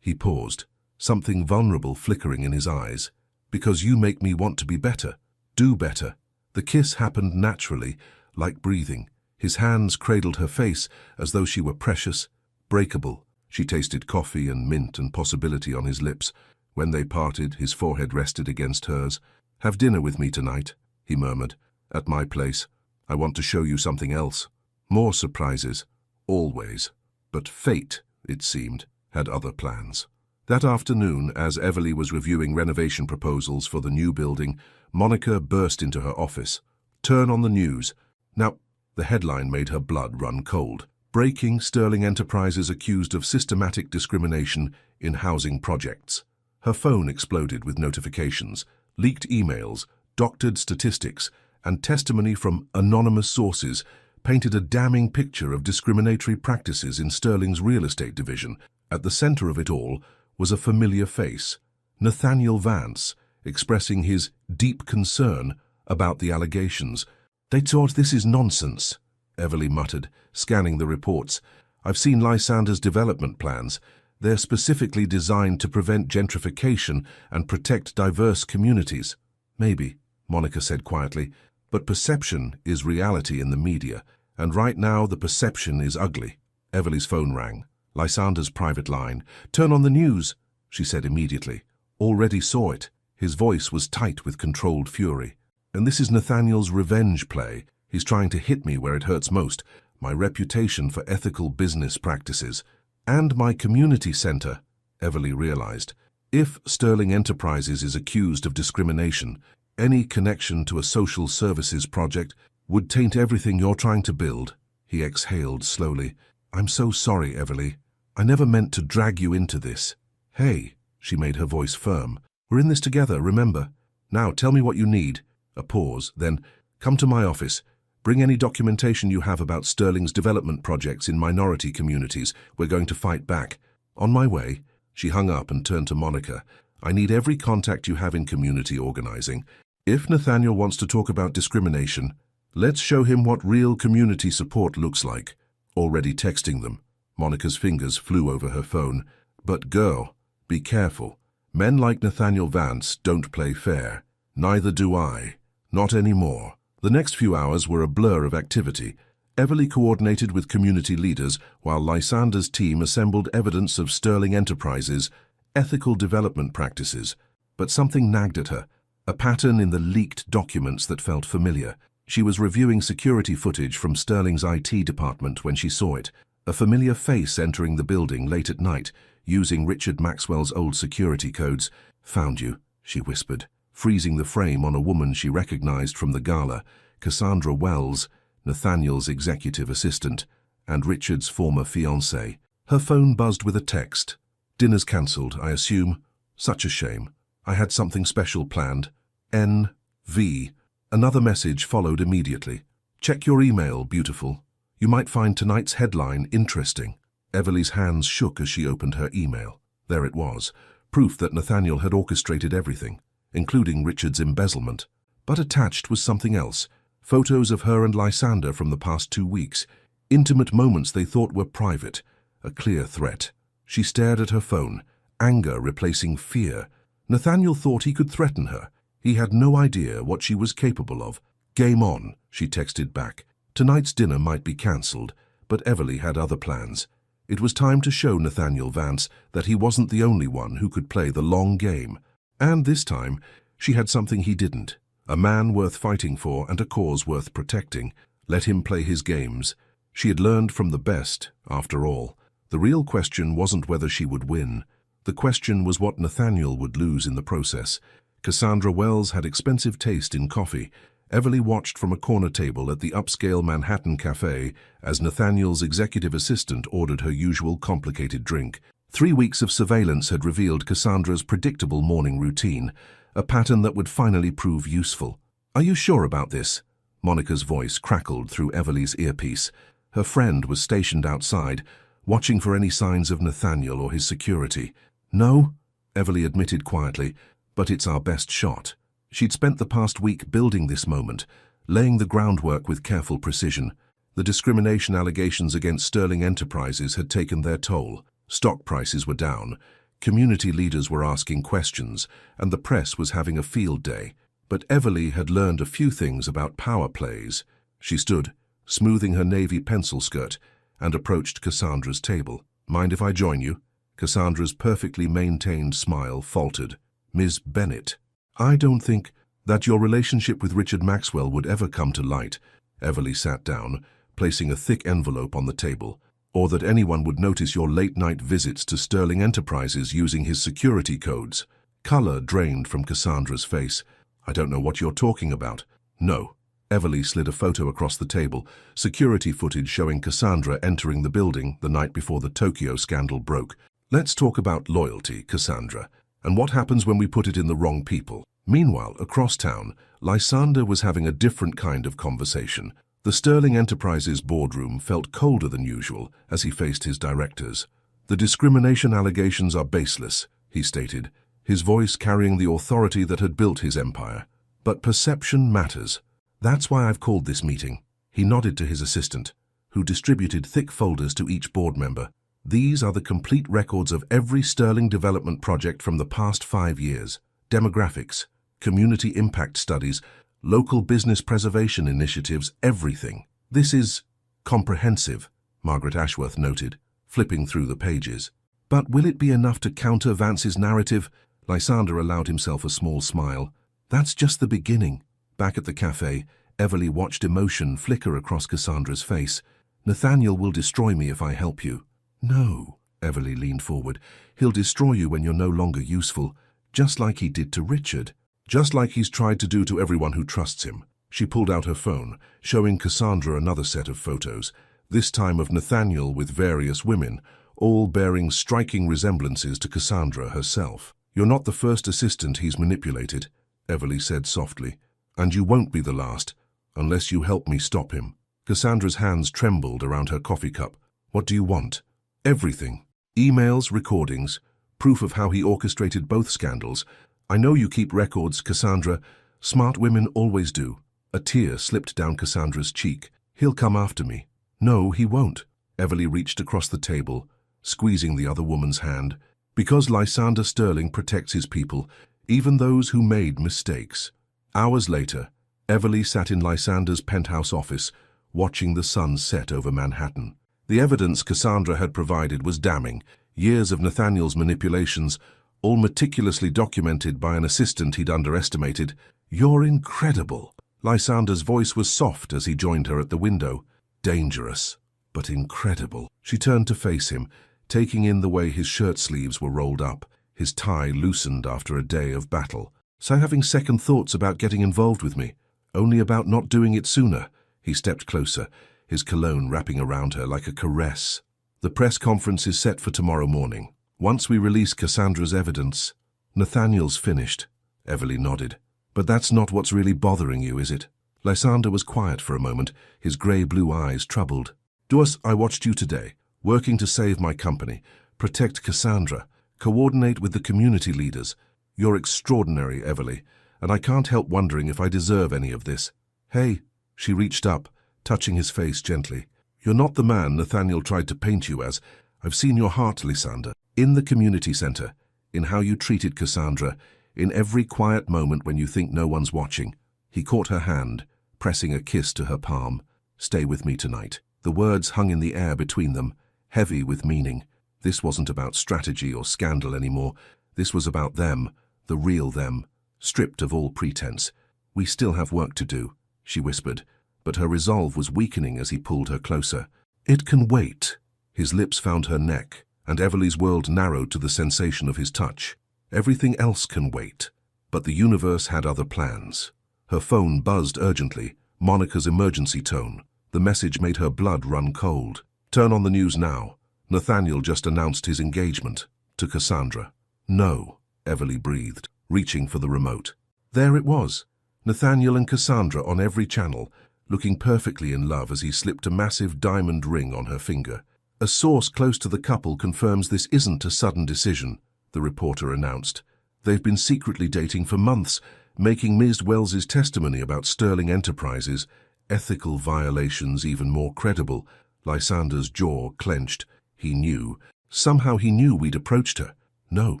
He paused, something vulnerable flickering in his eyes. Because you make me want to be better. Do better. The kiss happened naturally, like breathing. His hands cradled her face as though she were precious, breakable. She tasted coffee and mint and possibility on his lips. When they parted, his forehead rested against hers. Have dinner with me tonight, he murmured. At my place. I want to show you something else. More surprises. Always. But fate, it seemed, had other plans. That afternoon, as Everly was reviewing renovation proposals for the new building, Monica burst into her office. Turn on the news. Now, the headline made her blood run cold. Breaking: Sterling Enterprises accused of systematic discrimination in housing projects. Her phone exploded with notifications, leaked emails, doctored statistics, and testimony from anonymous sources painted a damning picture of discriminatory practices in Sterling's real estate division. At the center of it all was a familiar face, Nathaniel Vance, expressing his deep concern about the allegations. "They thought this is nonsense," Everly muttered, scanning the reports. "I've seen Lysander's development plans. They're specifically designed to prevent gentrification and protect diverse communities." "Maybe," Monica said quietly, "but perception is reality in the media, and right now the perception is ugly." Everly's phone rang. Lysander's private line. "Turn on the news," she said immediately. "Already saw it." His voice was tight with controlled fury. "And this is Nathaniel's revenge play. He's trying to hit me where it hurts most, my reputation for ethical business practices. And my community center," Everly realized. "If Sterling Enterprises is accused of discrimination, any connection to a social services project would taint everything you're trying to build." He exhaled slowly. "I'm so sorry, Everly. I never meant to drag you into this." "Hey," she made her voice firm. "We're in this together, remember? Now tell me what you need." A pause, then, "Come to my office. Bring any documentation you have about Sterling's development projects in minority communities. We're going to fight back." "On my way." She hung up and turned to Monica. "I need every contact you have in community organizing. If Nathaniel wants to talk about discrimination, let's show him what real community support looks like." Already texting them. Monica's fingers flew over her phone. "But girl, be careful. Men like Nathaniel Vance don't play fair. Neither do I. Not anymore." The next few hours were a blur of activity. Everly coordinated with community leaders, while Lysander's team assembled evidence of Sterling Enterprises' ethical development practices. But something nagged at her, a pattern in the leaked documents that felt familiar. She was reviewing security footage from Sterling's IT department when she saw it, a familiar face entering the building late at night, using Richard Maxwell's old security codes. "Found you," she whispered, freezing the frame on a woman she recognized from the gala, Cassandra Wells, Nathaniel's executive assistant, and Richard's former fiancée. Her phone buzzed with a text. "Dinner's cancelled, I assume. Such a shame. I had something special planned. N.V." Another message followed immediately. "Check your email, beautiful. You might find tonight's headline interesting." Everly's hands shook as she opened her email. There it was, proof that Nathaniel had orchestrated everything, including Richard's embezzlement. But attached was something else. Photos of her and Lysander from the past 2 weeks. Intimate moments they thought were private. A clear threat. She stared at her phone, anger replacing fear. Nathaniel thought he could threaten her. He had no idea what she was capable of. "Game on," she texted back. Tonight's dinner might be cancelled, but Everly had other plans. It was time to show Nathaniel Vance that he wasn't the only one who could play the long game. And this time, she had something he didn't. A man worth fighting for and a cause worth protecting. Let him play his games. She had learned from the best, after all. The real question wasn't whether she would win. The question was what Nathaniel would lose in the process. Cassandra Wells had expensive taste in coffee. Everly watched from a corner table at the upscale Manhattan cafe as Nathaniel's executive assistant ordered her usual complicated drink. 3 weeks of surveillance had revealed Cassandra's predictable morning routine, a pattern that would finally prove useful. "Are you sure about this?" Monica's voice crackled through Everly's earpiece. Her friend was stationed outside, watching for any signs of Nathaniel or his security. "No," Everly admitted quietly, "but it's our best shot." She'd spent the past week building this moment, laying the groundwork with careful precision. The discrimination allegations against Sterling Enterprises had taken their toll. Stock prices were down, community leaders were asking questions, and the press was having a field day. But Everly had learned a few things about power plays. She stood, smoothing her navy pencil skirt, and approached Cassandra's table. "Mind if I join you?" Cassandra's perfectly maintained smile faltered. "Ms. Bennett, I don't think that your relationship with Richard Maxwell would ever come to light." Everly sat down, placing a thick envelope on the table. Or that anyone would notice your late-night visits to Sterling Enterprises using his security codes. Color drained from Cassandra's face. I don't know what you're talking about. No. Everly slid a photo across the table, security footage showing Cassandra entering the building the night before the Tokyo scandal broke. Let's talk about loyalty, Cassandra, and what happens when we put it in the wrong people. Meanwhile, across town, Lysander was having a different kind of conversation. The Sterling Enterprises boardroom felt colder than usual as he faced his directors. The discrimination allegations are baseless, he stated, his voice carrying the authority that had built his empire. But perception matters. That's why I've called this meeting. He nodded to his assistant, who distributed thick folders to each board member. These are the complete records of every Sterling development project from the past 5 years. Demographics, community impact studies, local business preservation initiatives, everything. This is comprehensive, Margaret Ashworth noted, flipping through the pages. But will it be enough to counter Vance's narrative? Lysander allowed himself a small smile. That's just the beginning. Back at the cafe, Everly watched emotion flicker across Cassandra's face. Nathaniel will destroy me if I help you. No, Everly leaned forward. He'll destroy you when you're no longer useful, just like he did to Richard. Just like he's tried to do to everyone who trusts him. She pulled out her phone, showing Cassandra another set of photos, this time of Nathaniel with various women, all bearing striking resemblances to Cassandra herself. You're not the first assistant he's manipulated, Everly said softly, and you won't be the last, unless you help me stop him. Cassandra's hands trembled around her coffee cup. What do you want? Everything. Emails, recordings, proof of how he orchestrated both scandals. I know you keep records, Cassandra. Smart women always do. A tear slipped down Cassandra's cheek. He'll come after me. No, he won't. Everly reached across the table, squeezing the other woman's hand. Because Lysander Sterling protects his people, even those who made mistakes. Hours later, Everly sat in Lysander's penthouse office, watching the sun set over Manhattan. The evidence Cassandra had provided was damning. Years of Nathaniel's manipulations, all meticulously documented by an assistant he'd underestimated. You're incredible. Lysander's voice was soft as he joined her at the window. Dangerous, but incredible. She turned to face him, taking in the way his shirt sleeves were rolled up, his tie loosened after a day of battle. So having second thoughts about getting involved with me, only about not doing it sooner. He stepped closer, his cologne wrapping around her like a caress. The press conference is set for tomorrow morning. Once we release Cassandra's evidence, Nathaniel's finished. Everly nodded. But that's not what's really bothering you, is it? Lysander was quiet for a moment, his grey-blue eyes troubled. Duas, I watched you today, working to save my company, protect Cassandra, coordinate with the community leaders. You're extraordinary, Everly, and I can't help wondering if I deserve any of this. Hey, she reached up, touching his face gently. You're not the man Nathaniel tried to paint you as. I've seen your heart, Lysander. In the community center, in how you treated Cassandra, in every quiet moment when you think no one's watching. He caught her hand, pressing a kiss to her palm. Stay with me tonight. The words hung in the air between them, heavy with meaning. This wasn't about strategy or scandal anymore. This was about them, the real them, stripped of all pretense. We still have work to do, she whispered, but her resolve was weakening as he pulled her closer. It can wait. His lips found her neck, and Everly's world narrowed to the sensation of his touch. Everything else can wait. But the universe had other plans. Her phone buzzed urgently, Monica's emergency tone. The message made her blood run cold. Turn on the news now. Nathaniel just announced his engagement to Cassandra. No, Everly breathed, reaching for the remote. There it was, Nathaniel and Cassandra on every channel, looking perfectly in love as he slipped a massive diamond ring on her finger. A source close to the couple confirms this isn't a sudden decision, the reporter announced. They've been secretly dating for months, making Ms. Wells's testimony about Sterling Enterprises' ethical violations even more credible. Lysander's jaw clenched. He knew. Somehow he knew we'd approached her. No.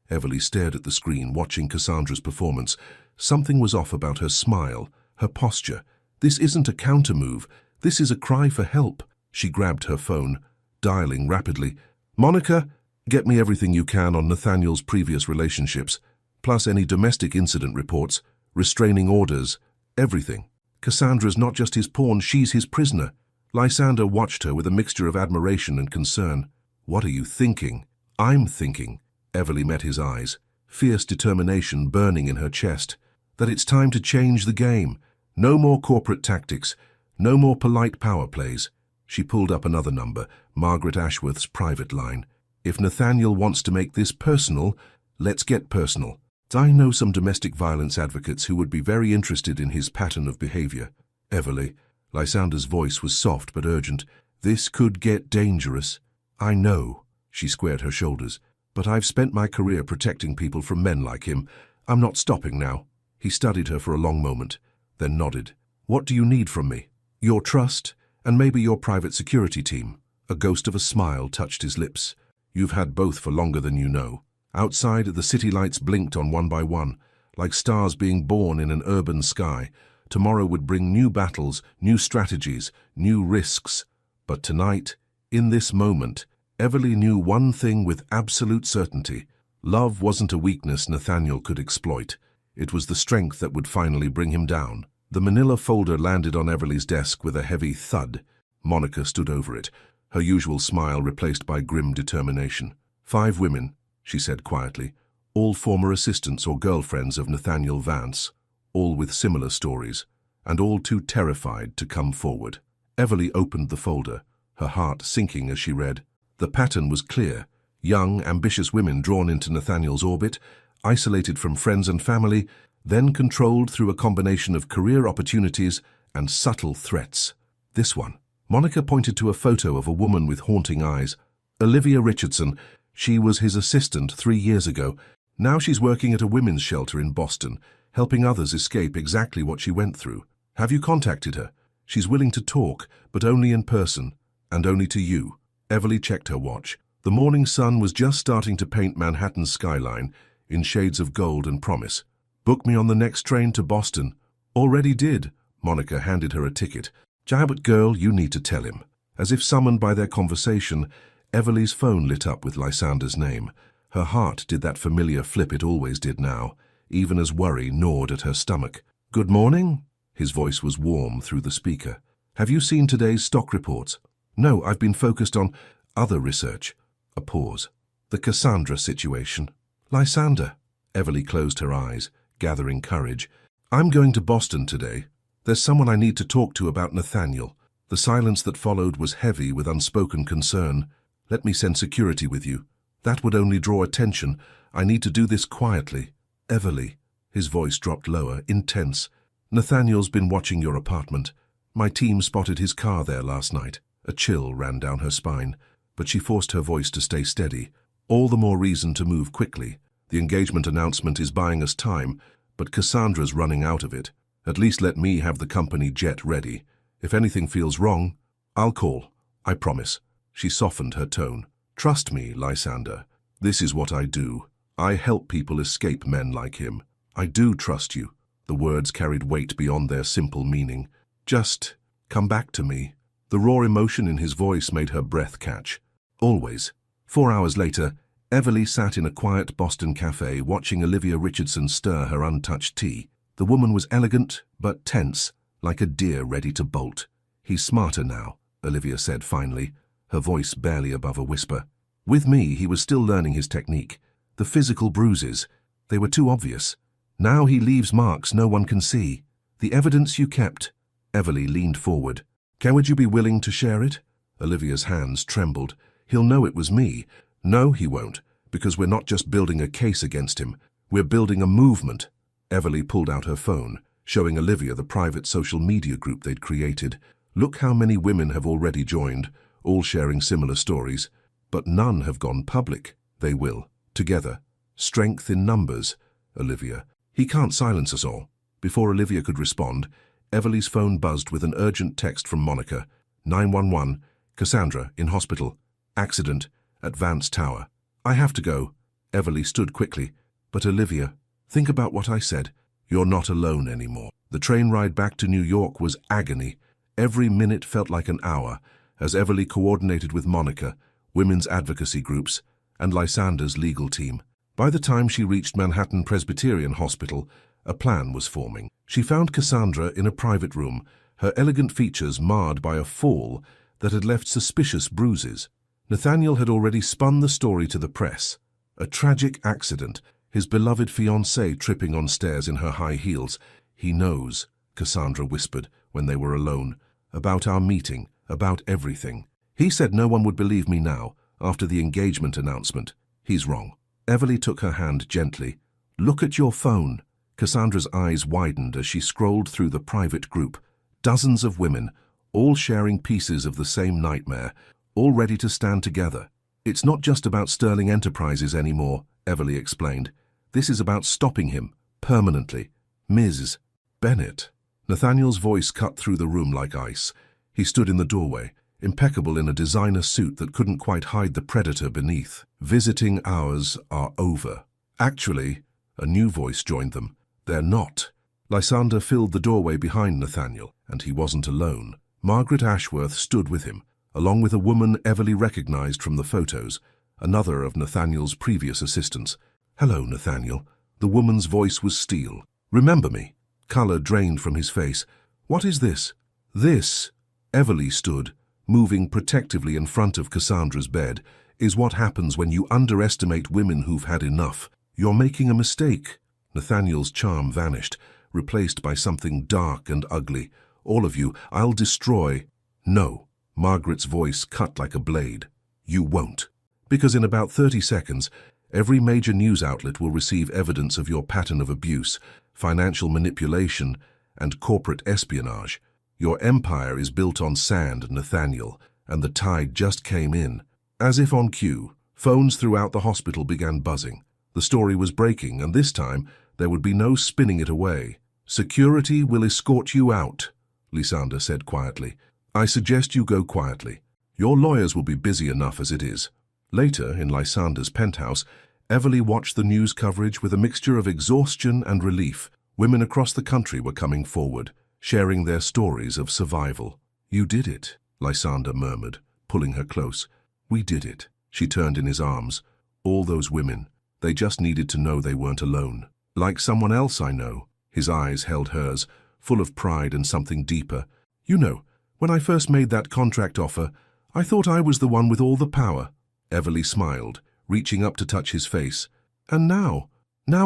Everly stared at the screen, watching Cassandra's performance. Something was off about her smile, her posture. This isn't a counter-move. This is a cry for help. She grabbed her phone, dialing rapidly. Monica, get me everything you can on Nathaniel's previous relationships, plus any domestic incident reports, restraining orders, everything. Cassandra's not just his pawn, she's his prisoner. Lysander watched her with a mixture of admiration and concern. What are you thinking? I'm thinking. Everly met his eyes, fierce determination burning in her chest, that it's time to change the game. No more corporate tactics, no more polite power plays. She pulled up another number, Margaret Ashworth's private line. If Nathaniel wants to make this personal, let's get personal. I know some domestic violence advocates who would be very interested in his pattern of behavior. Everly, Lysander's voice was soft but urgent. This could get dangerous. I know, she squared her shoulders, but I've spent my career protecting people from men like him. I'm not stopping now. He studied her for a long moment, then nodded. What do you need from me? Your trust, and maybe your private security team. A ghost of a smile touched his lips. You've had both for longer than you know. Outside, the city lights blinked on one by one, like stars being born in an urban sky. Tomorrow would bring new battles, new strategies, new risks. But tonight, in this moment, Everly knew one thing with absolute certainty. Love wasn't a weakness Nathaniel could exploit. It was the strength that would finally bring him down. The manila folder landed on Everly's desk with a heavy thud. Monica stood over it, her usual smile replaced by grim determination. 5 women, she said quietly, all former assistants or girlfriends of Nathaniel Vance, all with similar stories, and all too terrified to come forward. Everly opened the folder, her heart sinking as she read. The pattern was clear. Young, ambitious women drawn into Nathaniel's orbit, isolated from friends and family, then controlled through a combination of career opportunities and subtle threats. This one. Monica pointed to a photo of a woman with haunting eyes. Olivia Richardson. She was his assistant 3 years ago. Now she's working at a women's shelter in Boston, helping others escape exactly what she went through. Have you contacted her? She's willing to talk, but only in person, and only to you. Everly checked her watch. The morning sun was just starting to paint Manhattan's skyline in shades of gold and promise. Book me on the next train to Boston. Already did. Monica handed her a ticket. But girl, you need to tell him. As if summoned by their conversation, Everly's phone lit up with Lysander's name. Her heart did that familiar flip it always did now, even as worry gnawed at her stomach. Good morning? His voice was warm through the speaker. Have you seen today's stock reports? No, I've been focused on other research. A pause. The Cassandra situation. Lysander. Everly closed her eyes, gathering courage. I'm going to Boston today. There's someone I need to talk to about Nathaniel. The silence that followed was heavy with unspoken concern. Let me send security with you. That would only draw attention. I need to do this quietly. Everly. His voice dropped lower, intense. Nathaniel's been watching your apartment. My team spotted his car there last night. A chill ran down her spine, but she forced her voice to stay steady. All the more reason to move quickly. The engagement announcement is buying us time, but Cassandra's running out of it. At least let me have the company jet ready. If anything feels wrong, I'll call. I promise. She softened her tone. Trust me, Lysander. This is what I do. I help people escape men like him. I do trust you. The words carried weight beyond their simple meaning. Just come back to me. The raw emotion in his voice made her breath catch. Always. 4 hours later, Everly sat in a quiet Boston cafe watching Olivia Richardson stir her untouched tea. The woman was elegant, but tense, like a deer ready to bolt. He's smarter now, Olivia said finally, her voice barely above a whisper. With me, he was still learning his technique. The physical bruises, they were too obvious. Now he leaves marks no one can see. The evidence you kept. Everly leaned forward. Would you be willing to share it? Olivia's hands trembled. He'll know it was me. No, he won't, because we're not just building a case against him. We're building a movement. Everly pulled out her phone, showing Olivia the private social media group they'd created. Look how many women have already joined, all sharing similar stories. But none have gone public. They will. Together. Strength in numbers. Olivia. He can't silence us all. Before Olivia could respond, Everly's phone buzzed with an urgent text from Monica. 911. Cassandra, in hospital. Accident. At Vance Tower. I have to go. Everly stood quickly. But Olivia, think about what I said. You're not alone anymore. The train ride back to New York was agony. Every minute felt like an hour, as Everly coordinated with Monica, women's advocacy groups, and Lysander's legal team. By the time she reached Manhattan Presbyterian Hospital, a plan was forming. She found Cassandra in a private room, her elegant features marred by a fall that had left suspicious bruises. Nathaniel had already spun the story to the press. A tragic accident, his beloved fiancée tripping on stairs in her high heels. "He knows," Cassandra whispered when they were alone, "about our meeting, about everything. He said no one would believe me now, after the engagement announcement. He's wrong." Everly took her hand gently. "Look at your phone." Cassandra's eyes widened as she scrolled through the private group. Dozens of women, all sharing pieces of the same nightmare, all ready to stand together. "It's not just about Sterling Enterprises anymore," Everly explained. "This is about stopping him, permanently. Ms. Bennett." Nathaniel's voice cut through the room like ice. He stood in the doorway, impeccable in a designer suit that couldn't quite hide the predator beneath. "Visiting hours are over." "Actually," a new voice joined them, "they're not." Lysander filled the doorway behind Nathaniel, and he wasn't alone. Margaret Ashworth stood with him, along with a woman Everly recognized from the photos, another of Nathaniel's previous assistants. "Hello, Nathaniel." The woman's voice was steel. "Remember me?" Color drained from his face. "What is this?" "This," Everly stood, moving protectively in front of Cassandra's bed, "is what happens when you underestimate women who've had enough. You're making a mistake." Nathaniel's charm vanished, replaced by something dark and ugly. "All of you, I'll destroy." "No." Margaret's voice cut like a blade. "You won't. Because in about 30 seconds, every major news outlet will receive evidence of your pattern of abuse, financial manipulation, and corporate espionage. Your empire is built on sand, Nathaniel, and the tide just came in." As if on cue, phones throughout the hospital began buzzing. The story was breaking, and this time there would be no spinning it away. "Security will escort you out," Lysander said quietly. "I suggest you go quietly. Your lawyers will be busy enough as it is." Later, in Lysander's penthouse, Everly watched the news coverage with a mixture of exhaustion and relief. Women across the country were coming forward, sharing their stories of survival. "You did it," Lysander murmured, pulling her close. "We did it." She turned in his arms. "All those women, they just needed to know they weren't alone. Like someone else I know." His eyes held hers, full of pride and something deeper. "You know, when I first made that contract offer, I thought I was the one with all the power." Everly smiled, reaching up to touch his face. "And now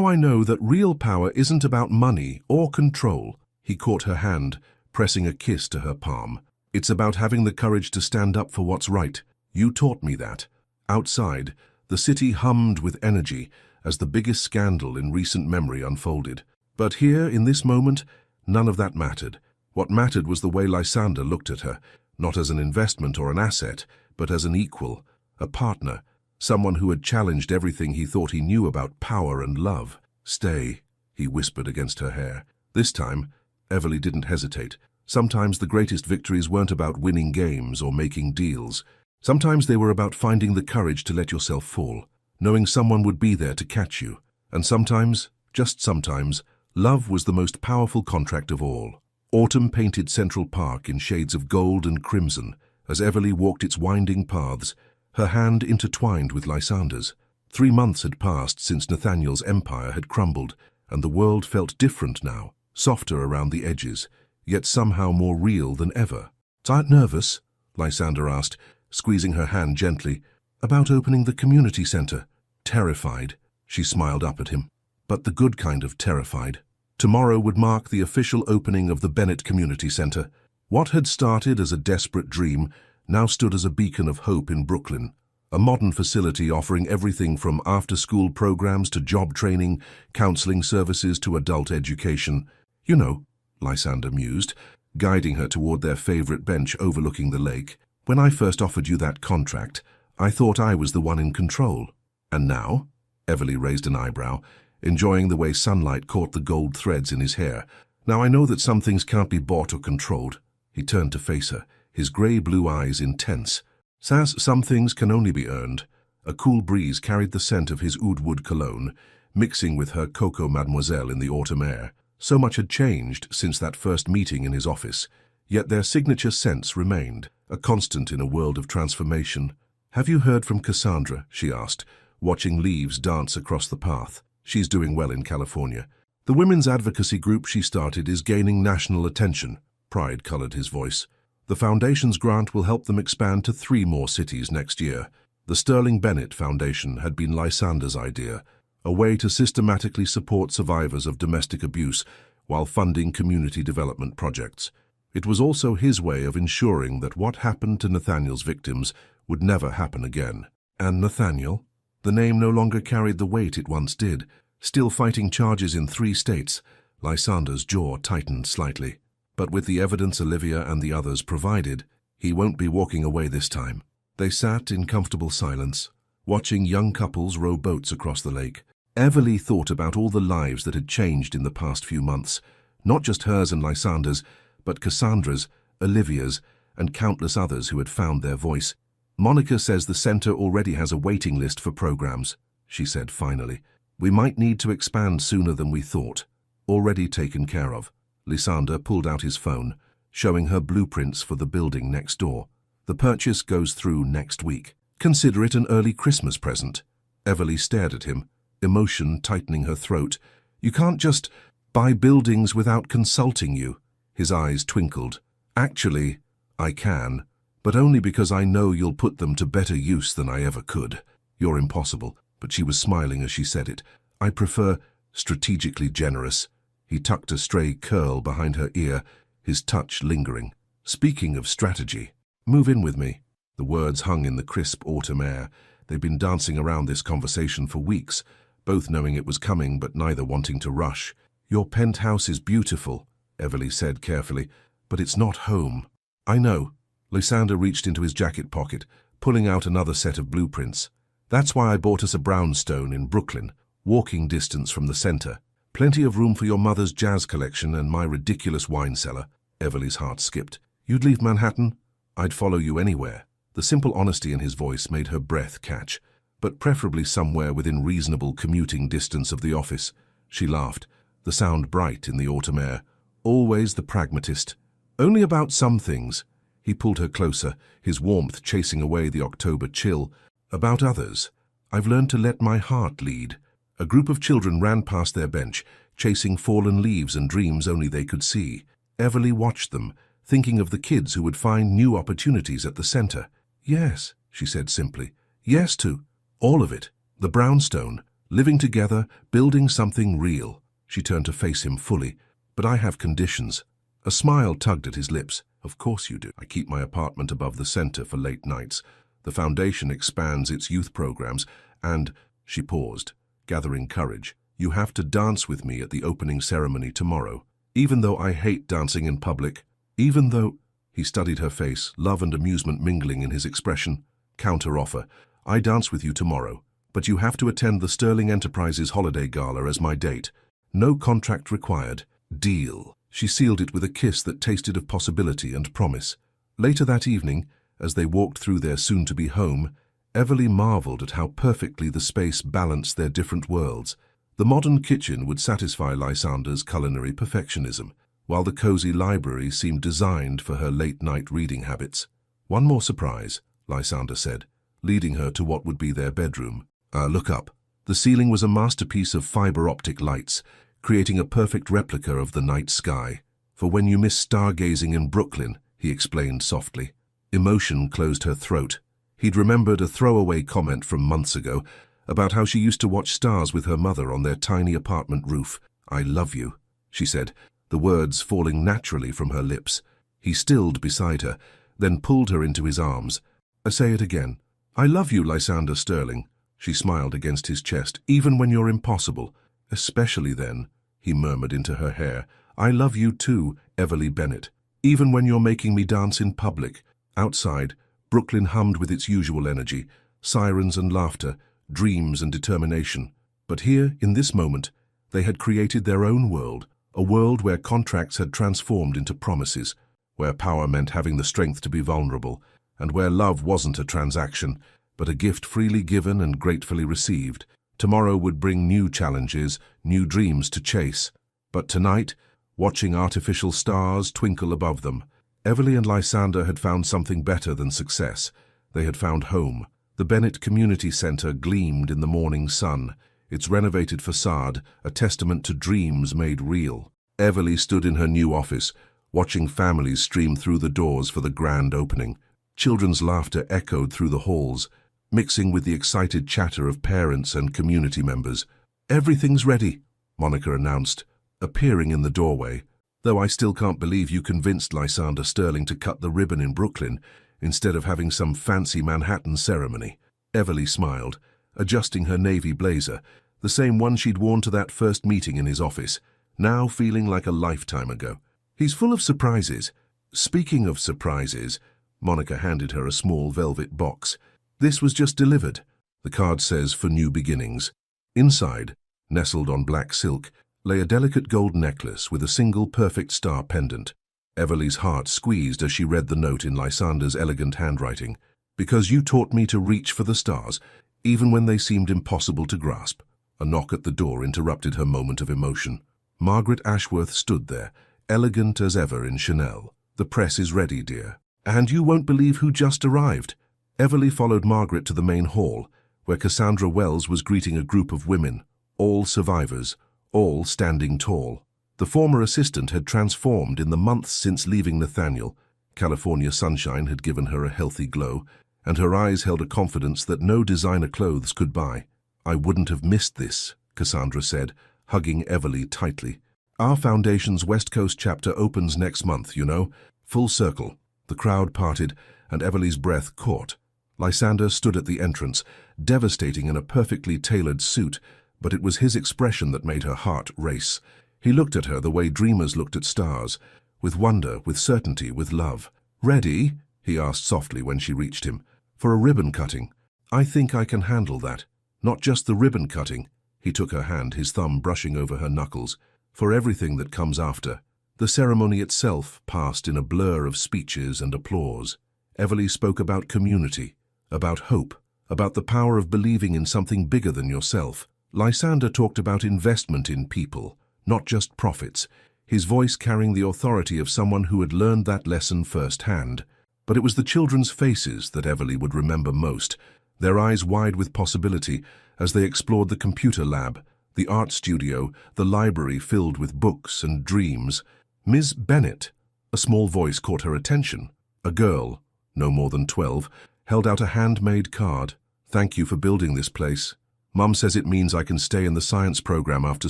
I know that real power isn't about money or control." He caught her hand, pressing a kiss to her palm. "It's about having the courage to stand up for what's right. You taught me that." Outside, the city hummed with energy as the biggest scandal in recent memory unfolded. But here, in this moment, none of that mattered. What mattered was the way Lysander looked at her, not as an investment or an asset, but as an equal, a partner, someone who had challenged everything he thought he knew about power and love. "Stay," he whispered against her hair. This time, Everly didn't hesitate. Sometimes the greatest victories weren't about winning games or making deals. Sometimes they were about finding the courage to let yourself fall, knowing someone would be there to catch you. And sometimes, just sometimes, love was the most powerful contract of all. Autumn painted Central Park in shades of gold and crimson as Everly walked its winding paths, her hand intertwined with Lysander's. 3 months had passed since Nathaniel's empire had crumbled, and the world felt different now, softer around the edges, yet somehow more real than ever. "Aren't nervous?" Lysander asked, squeezing her hand gently. "About opening the community center." "Terrified," she smiled up at him, but the good kind of terrified. Tomorrow would mark the official opening of the Bennett Community Center. What had started as a desperate dream now stood as a beacon of hope in Brooklyn, a modern facility offering everything from after-school programs to job training, counseling services to adult education. "You know," Lysander mused, guiding her toward their favorite bench overlooking the lake, "when I first offered you that contract, I thought I was the one in control. And now?" Everly raised an eyebrow, enjoying the way sunlight caught the gold threads in his hair. "Now I know that some things can't be bought or controlled." He turned to face her, his grey-blue eyes intense. "Says some things can only be earned." A cool breeze carried the scent of his oud wood cologne, mixing with her Coco Mademoiselle in the autumn air. So much had changed since that first meeting in his office, yet their signature scents remained, a constant in a world of transformation. "Have you heard from Cassandra?" she asked, watching leaves dance across the path. "She's doing well in California. The women's advocacy group she started is gaining national attention. Pride colored his voice. The Foundation's grant will help them expand to 3 more cities next year. The Sterling Bennett Foundation had been Lysander's idea, a way to systematically support survivors of domestic abuse while funding community development projects. It was also his way of ensuring that what happened to Nathaniel's victims would never happen again. And Nathaniel? The name no longer carried the weight it once did. Still fighting charges in 3 states, Lysander's jaw tightened slightly. But with the evidence Olivia and the others provided, he won't be walking away this time. They sat in comfortable silence, watching young couples row boats across the lake. Everly thought about all the lives that had changed in the past few months, not just hers and Lysander's, but Cassandra's, Olivia's, and countless others who had found their voice. Monica says the center already has a waiting list for programs, she said finally. We might need to expand sooner than we thought. Already taken care of. Lysander pulled out his phone, showing her blueprints for the building next door. The purchase goes through next week. Consider it an early Christmas present. Everly stared at him, emotion tightening her throat. You can't just buy buildings without consulting you. His eyes twinkled. Actually, I can, but only because I know you'll put them to better use than I ever could. You're impossible, but she was smiling as she said it. I prefer strategically generous. He tucked a stray curl behind her ear, his touch lingering. Speaking of strategy, move in with me. The words hung in the crisp autumn air. They'd been dancing around this conversation for weeks, both knowing it was coming but neither wanting to rush. Your penthouse is beautiful, Everly said carefully, but it's not home. I know. Lysander reached into his jacket pocket, pulling out another set of blueprints. That's why I bought us a brownstone in Brooklyn, walking distance from the center. Plenty of room for your mother's jazz collection and my ridiculous wine cellar. Everly's heart skipped. You'd leave Manhattan? I'd follow you anywhere. The simple honesty in his voice made her breath catch, but preferably somewhere within reasonable commuting distance of the office. She laughed, the sound bright in the autumn air. Always the pragmatist. Only about some things. He pulled her closer, his warmth chasing away the October chill. About others, I've learned to let my heart lead. A group of children ran past their bench, chasing fallen leaves and dreams only they could see. Everly watched them, thinking of the kids who would find new opportunities at the center. Yes, she said simply. Yes to all of it. The brownstone, living together, building something real. She turned to face him fully. But I have conditions. A smile tugged at his lips. Of course you do. I keep my apartment above the center for late nights. The foundation expands its youth programs, and, she paused, gathering courage, you have to dance with me at the opening ceremony tomorrow. Even though I hate dancing in public, even though, he studied her face, love and amusement mingling in his expression. Counter-offer, I dance with you tomorrow, but you have to attend the Sterling Enterprises holiday gala as my date. No contract required. Deal. She sealed it with a kiss that tasted of possibility and promise. Later that evening, as they walked through their soon-to-be home, Everly marveled at how perfectly the space balanced their different worlds. The modern kitchen would satisfy Lysander's culinary perfectionism, while the cozy library seemed designed for her late-night reading habits. One more surprise, Lysander said, leading her to what would be their bedroom. Look up. The ceiling was a masterpiece of fiber-optic lights, creating a perfect replica of the night sky. For when you miss stargazing in Brooklyn, he explained softly. Emotion closed her throat. He'd remembered a throwaway comment from months ago about how she used to watch stars with her mother on their tiny apartment roof. I love you, she said, the words falling naturally from her lips. He stilled beside her, then pulled her into his arms. Say it again. I love you, Lysander Sterling. She smiled against his chest. Even when you're impossible. Especially then, he murmured into her hair. I love you too, Everly Bennett. Even when you're making me dance in public. Outside, Brooklyn hummed with its usual energy, sirens and laughter, dreams and determination. But here, in this moment, they had created their own world, a world where contracts had transformed into promises, where power meant having the strength to be vulnerable, and where love wasn't a transaction, but a gift freely given and gratefully received. Tomorrow would bring new challenges, new dreams to chase. But tonight, watching artificial stars twinkle above them, Everly and Lysander had found something better than success. They had found home. The Bennett Community Center gleamed in the morning sun, its renovated facade a testament to dreams made real. Everly stood in her new office, watching families stream through the doors for the grand opening. Children's laughter echoed through the halls, mixing with the excited chatter of parents and community members. "Everything's ready," Monica announced, appearing in the doorway. "Though I still can't believe you convinced Lysander Sterling to cut the ribbon in Brooklyn instead of having some fancy Manhattan ceremony." Everly smiled, adjusting her navy blazer, the same one she'd worn to that first meeting in his office, now feeling like a lifetime ago. "He's full of surprises." "Speaking of surprises," Monica handed her a small velvet box. "This was just delivered." The card says, "For new beginnings." Inside, nestled on black silk, lay a delicate gold necklace with a single perfect star pendant. Everly's heart squeezed as she read the note in Lysander's elegant handwriting. "Because you taught me to reach for the stars, even when they seemed impossible to grasp." A knock at the door interrupted her moment of emotion. Margaret Ashworth stood there, elegant as ever in Chanel. "The press is ready, dear. And you won't believe who just arrived." Everly followed Margaret to the main hall, where Cassandra Wells was greeting a group of women, all survivors, all standing tall. The former assistant had transformed in the months since leaving Nathaniel. California sunshine had given her a healthy glow, and her eyes held a confidence that no designer clothes could buy. "I wouldn't have missed this," Cassandra said, hugging Everly tightly. "Our foundation's West Coast chapter opens next month, you know. Full circle." The crowd parted, and Everly's breath caught. Lysander stood at the entrance, devastating in a perfectly tailored suit, but it was his expression that made her heart race. He looked at her the way dreamers looked at stars, with wonder, with certainty, with love. "Ready?" he asked softly when she reached him. "For a ribbon cutting." "I think I can handle that. Not just the ribbon cutting." He took her hand, his thumb brushing over her knuckles. "For everything that comes after." The ceremony itself passed in a blur of speeches and applause. Everly spoke about community, about hope, about the power of believing in something bigger than yourself. Lysander talked about investment in people, not just profits, his voice carrying the authority of someone who had learned that lesson firsthand. But it was the children's faces that Everly would remember most, their eyes wide with possibility as they explored the computer lab, the art studio, the library filled with books and dreams. "Miss Bennett," a small voice caught her attention. A girl, no more than 12, held out a handmade card. "Thank you for building this place. Mum says it means I can stay in the science program after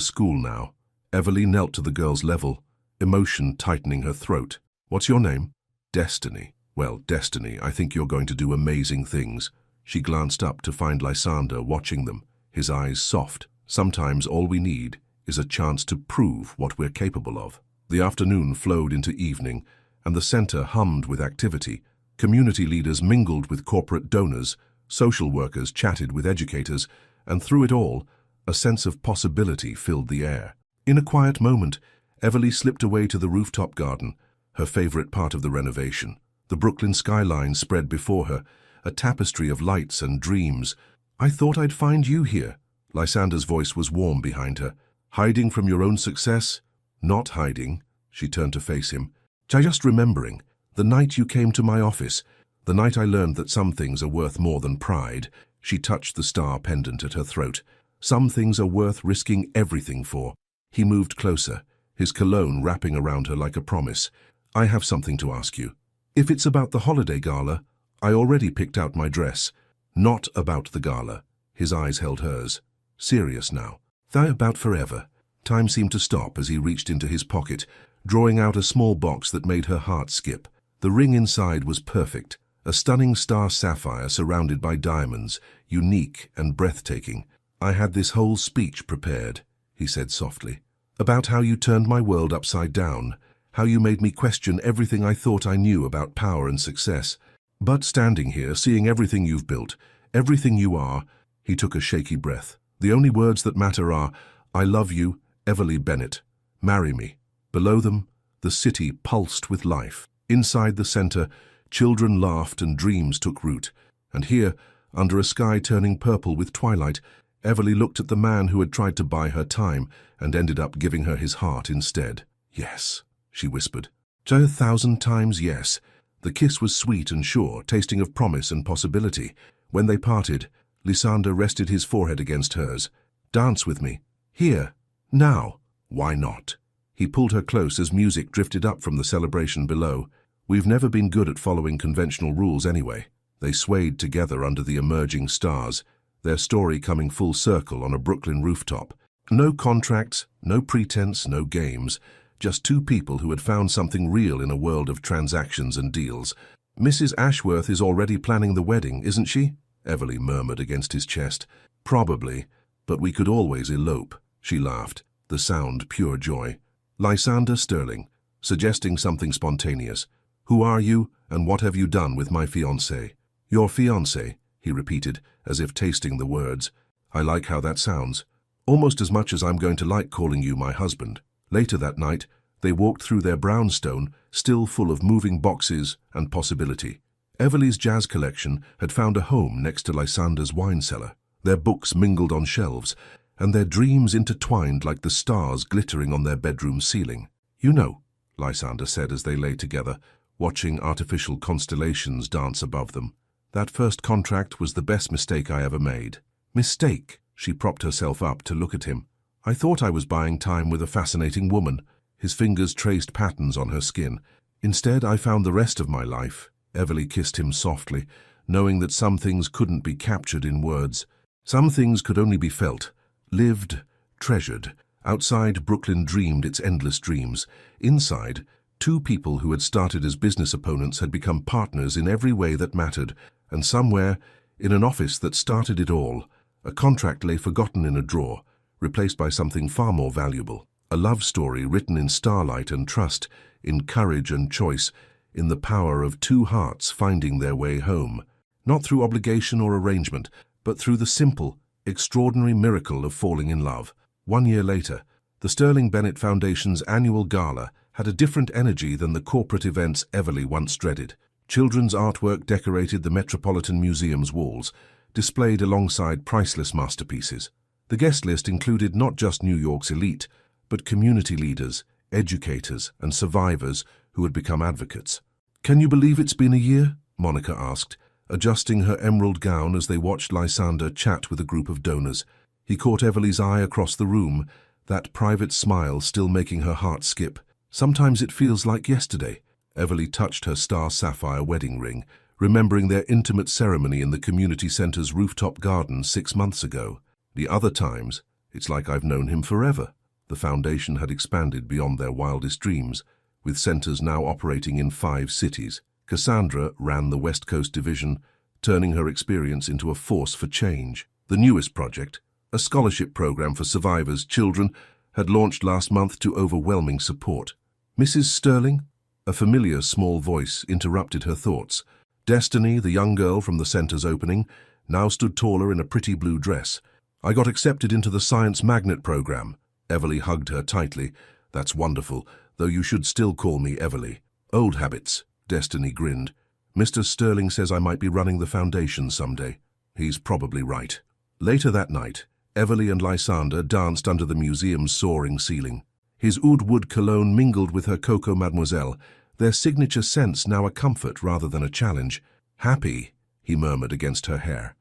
school now." Everly knelt to the girl's level, emotion tightening her throat. "What's your name?" "Destiny." "Well, Destiny, I think you're going to do amazing things." She glanced up to find Lysander watching them, his eyes soft. "Sometimes all we need is a chance to prove what we're capable of." The afternoon flowed into evening, and the center hummed with activity. Community leaders mingled with corporate donors, social workers chatted with educators, and through it all, a sense of possibility filled the air. In a quiet moment, Everly slipped away to the rooftop garden, her favorite part of the renovation. The Brooklyn skyline spread before her, a tapestry of lights and dreams. "I thought I'd find you here." Lysander's voice was warm behind her. "Hiding from your own success?" "Not hiding." She turned to face him. "Just remembering. The night you came to my office. The night I learned that some things are worth more than pride." She touched the star pendant at her throat. "Some things are worth risking everything for." He moved closer, his cologne wrapping around her like a promise. "I have something to ask you. If it's about the holiday gala, I already picked out my dress." "Not about the gala." His eyes held hers. "Serious now." "They're about forever." Time seemed to stop as he reached into his pocket, drawing out a small box that made her heart skip. The ring inside was perfect, a stunning star sapphire surrounded by diamonds, unique and breathtaking. "I had this whole speech prepared," he said softly, "about how you turned my world upside down, how you made me question everything I thought I knew about power and success. But standing here, seeing everything you've built, everything you are," he took a shaky breath, "the only words that matter are, I love you, Everly Bennett. Marry me." Below them, the city pulsed with life. Inside the center, children laughed and dreams took root. And here, under a sky turning purple with twilight, Everly looked at the man who had tried to buy her time and ended up giving her his heart instead. "Yes," she whispered. 1,000 times yes." The kiss was sweet and sure, tasting of promise and possibility. When they parted, Lysander rested his forehead against hers. Dance with me. Here. Now. Why not? He pulled her close as music drifted up from the celebration below. We've never been good at following conventional rules anyway. They swayed together under the emerging stars, their story coming full circle on a Brooklyn rooftop. No contracts, no pretense, no games. Just two people who had found something real in a world of transactions and deals. Mrs. Ashworth is already planning the wedding, isn't she? Everly murmured against his chest. Probably, but we could always elope. She laughed, the sound pure joy. Lysander Sterling, suggesting something spontaneous. Who are you, and what have you done with my fiancé? Your fiancé, he repeated, as if tasting the words. I like how that sounds. Almost as much as I'm going to like calling you my husband. Later that night, they walked through their brownstone, still full of moving boxes and possibility. Everly's jazz collection had found a home next to Lysander's wine cellar. Their books mingled on shelves, and their dreams intertwined like the stars glittering on their bedroom ceiling. You know, Lysander said as they lay together, watching artificial constellations dance above them. That first contract was the best mistake I ever made. Mistake? She propped herself up to look at him. I thought I was buying time with a fascinating woman. His fingers traced patterns on her skin. Instead, I found the rest of my life. Everly kissed him softly, knowing that some things couldn't be captured in words. Some things could only be felt, lived, treasured. Outside, Brooklyn dreamed its endless dreams. Inside, two people who had started as business opponents had become partners in every way that mattered, and somewhere, in an office that started it all, a contract lay forgotten in a drawer, replaced by something far more valuable. A love story written in starlight and trust, in courage and choice, in the power of two hearts finding their way home. Not through obligation or arrangement, but through the simple, extraordinary miracle of falling in love. 1 year later, the Sterling Bennett Foundation's annual gala had a different energy than the corporate events Everly once dreaded. Children's artwork decorated the Metropolitan Museum's walls, displayed alongside priceless masterpieces. The guest list included not just New York's elite, but community leaders, educators, and survivors who had become advocates. Can you believe it's been a year? Monica asked, adjusting her emerald gown as they watched Lysander chat with a group of donors. He caught Everly's eye across the room, that private smile still making her heart skip. Sometimes it feels like yesterday. Everly touched her star sapphire wedding ring, remembering their intimate ceremony in the community center's rooftop garden 6 months ago. The other times, it's like I've known him forever. The foundation had expanded beyond their wildest dreams, with centers now operating in 5 cities. Cassandra ran the West Coast division, turning her experience into a force for change. The newest project, a scholarship program for survivors' children, had launched last month to overwhelming support. Mrs. Sterling? A familiar small voice interrupted her thoughts. Destiny, the young girl from the center's opening, now stood taller in a pretty blue dress. I got accepted into the Science Magnet program. Everly hugged her tightly. That's wonderful, though you should still call me Everly. Old habits, Destiny grinned. Mr. Sterling says I might be running the foundation someday. He's probably right. Later that night, Everly and Lysander danced under the museum's soaring ceiling. His oud wood cologne mingled with her Coco Mademoiselle, their signature scents now a comfort rather than a challenge. Happy, he murmured against her hair.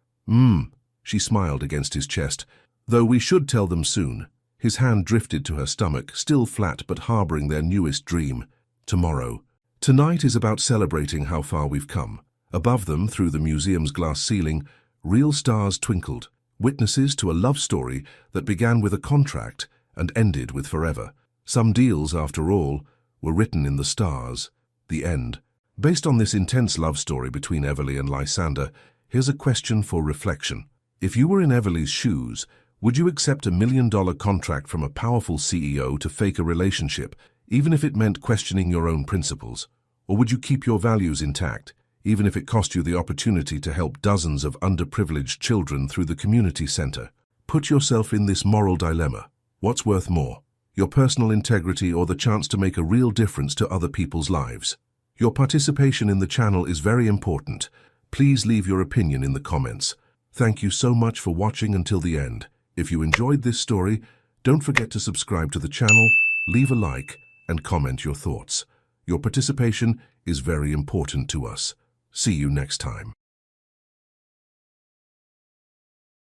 She smiled against his chest. Though we should tell them soon. His hand drifted to her stomach, still flat but harboring their newest dream. Tomorrow. Tonight is about celebrating how far we've come. Above them, through the museum's glass ceiling, real stars twinkled, witnesses to a love story that began with a contract and ended with forever. Some deals, after all, were written in the stars. The end. Based on this intense love story between Everly and Lysander, here's a question for reflection. If you were in Everly's shoes, would you accept $1 million contract from a powerful CEO to fake a relationship, even if it meant questioning your own principles? Or would you keep your values intact, even if it cost you the opportunity to help dozens of underprivileged children through the community center? Put yourself in this moral dilemma. What's worth more? Your personal integrity or the chance to make a real difference to other people's lives? Your participation in the channel is very important. Please leave your opinion in the comments. Thank you so much for watching until the end. If you enjoyed this story, don't forget to subscribe to the channel, leave a like, and comment your thoughts. Your participation is very important to us. See you next time.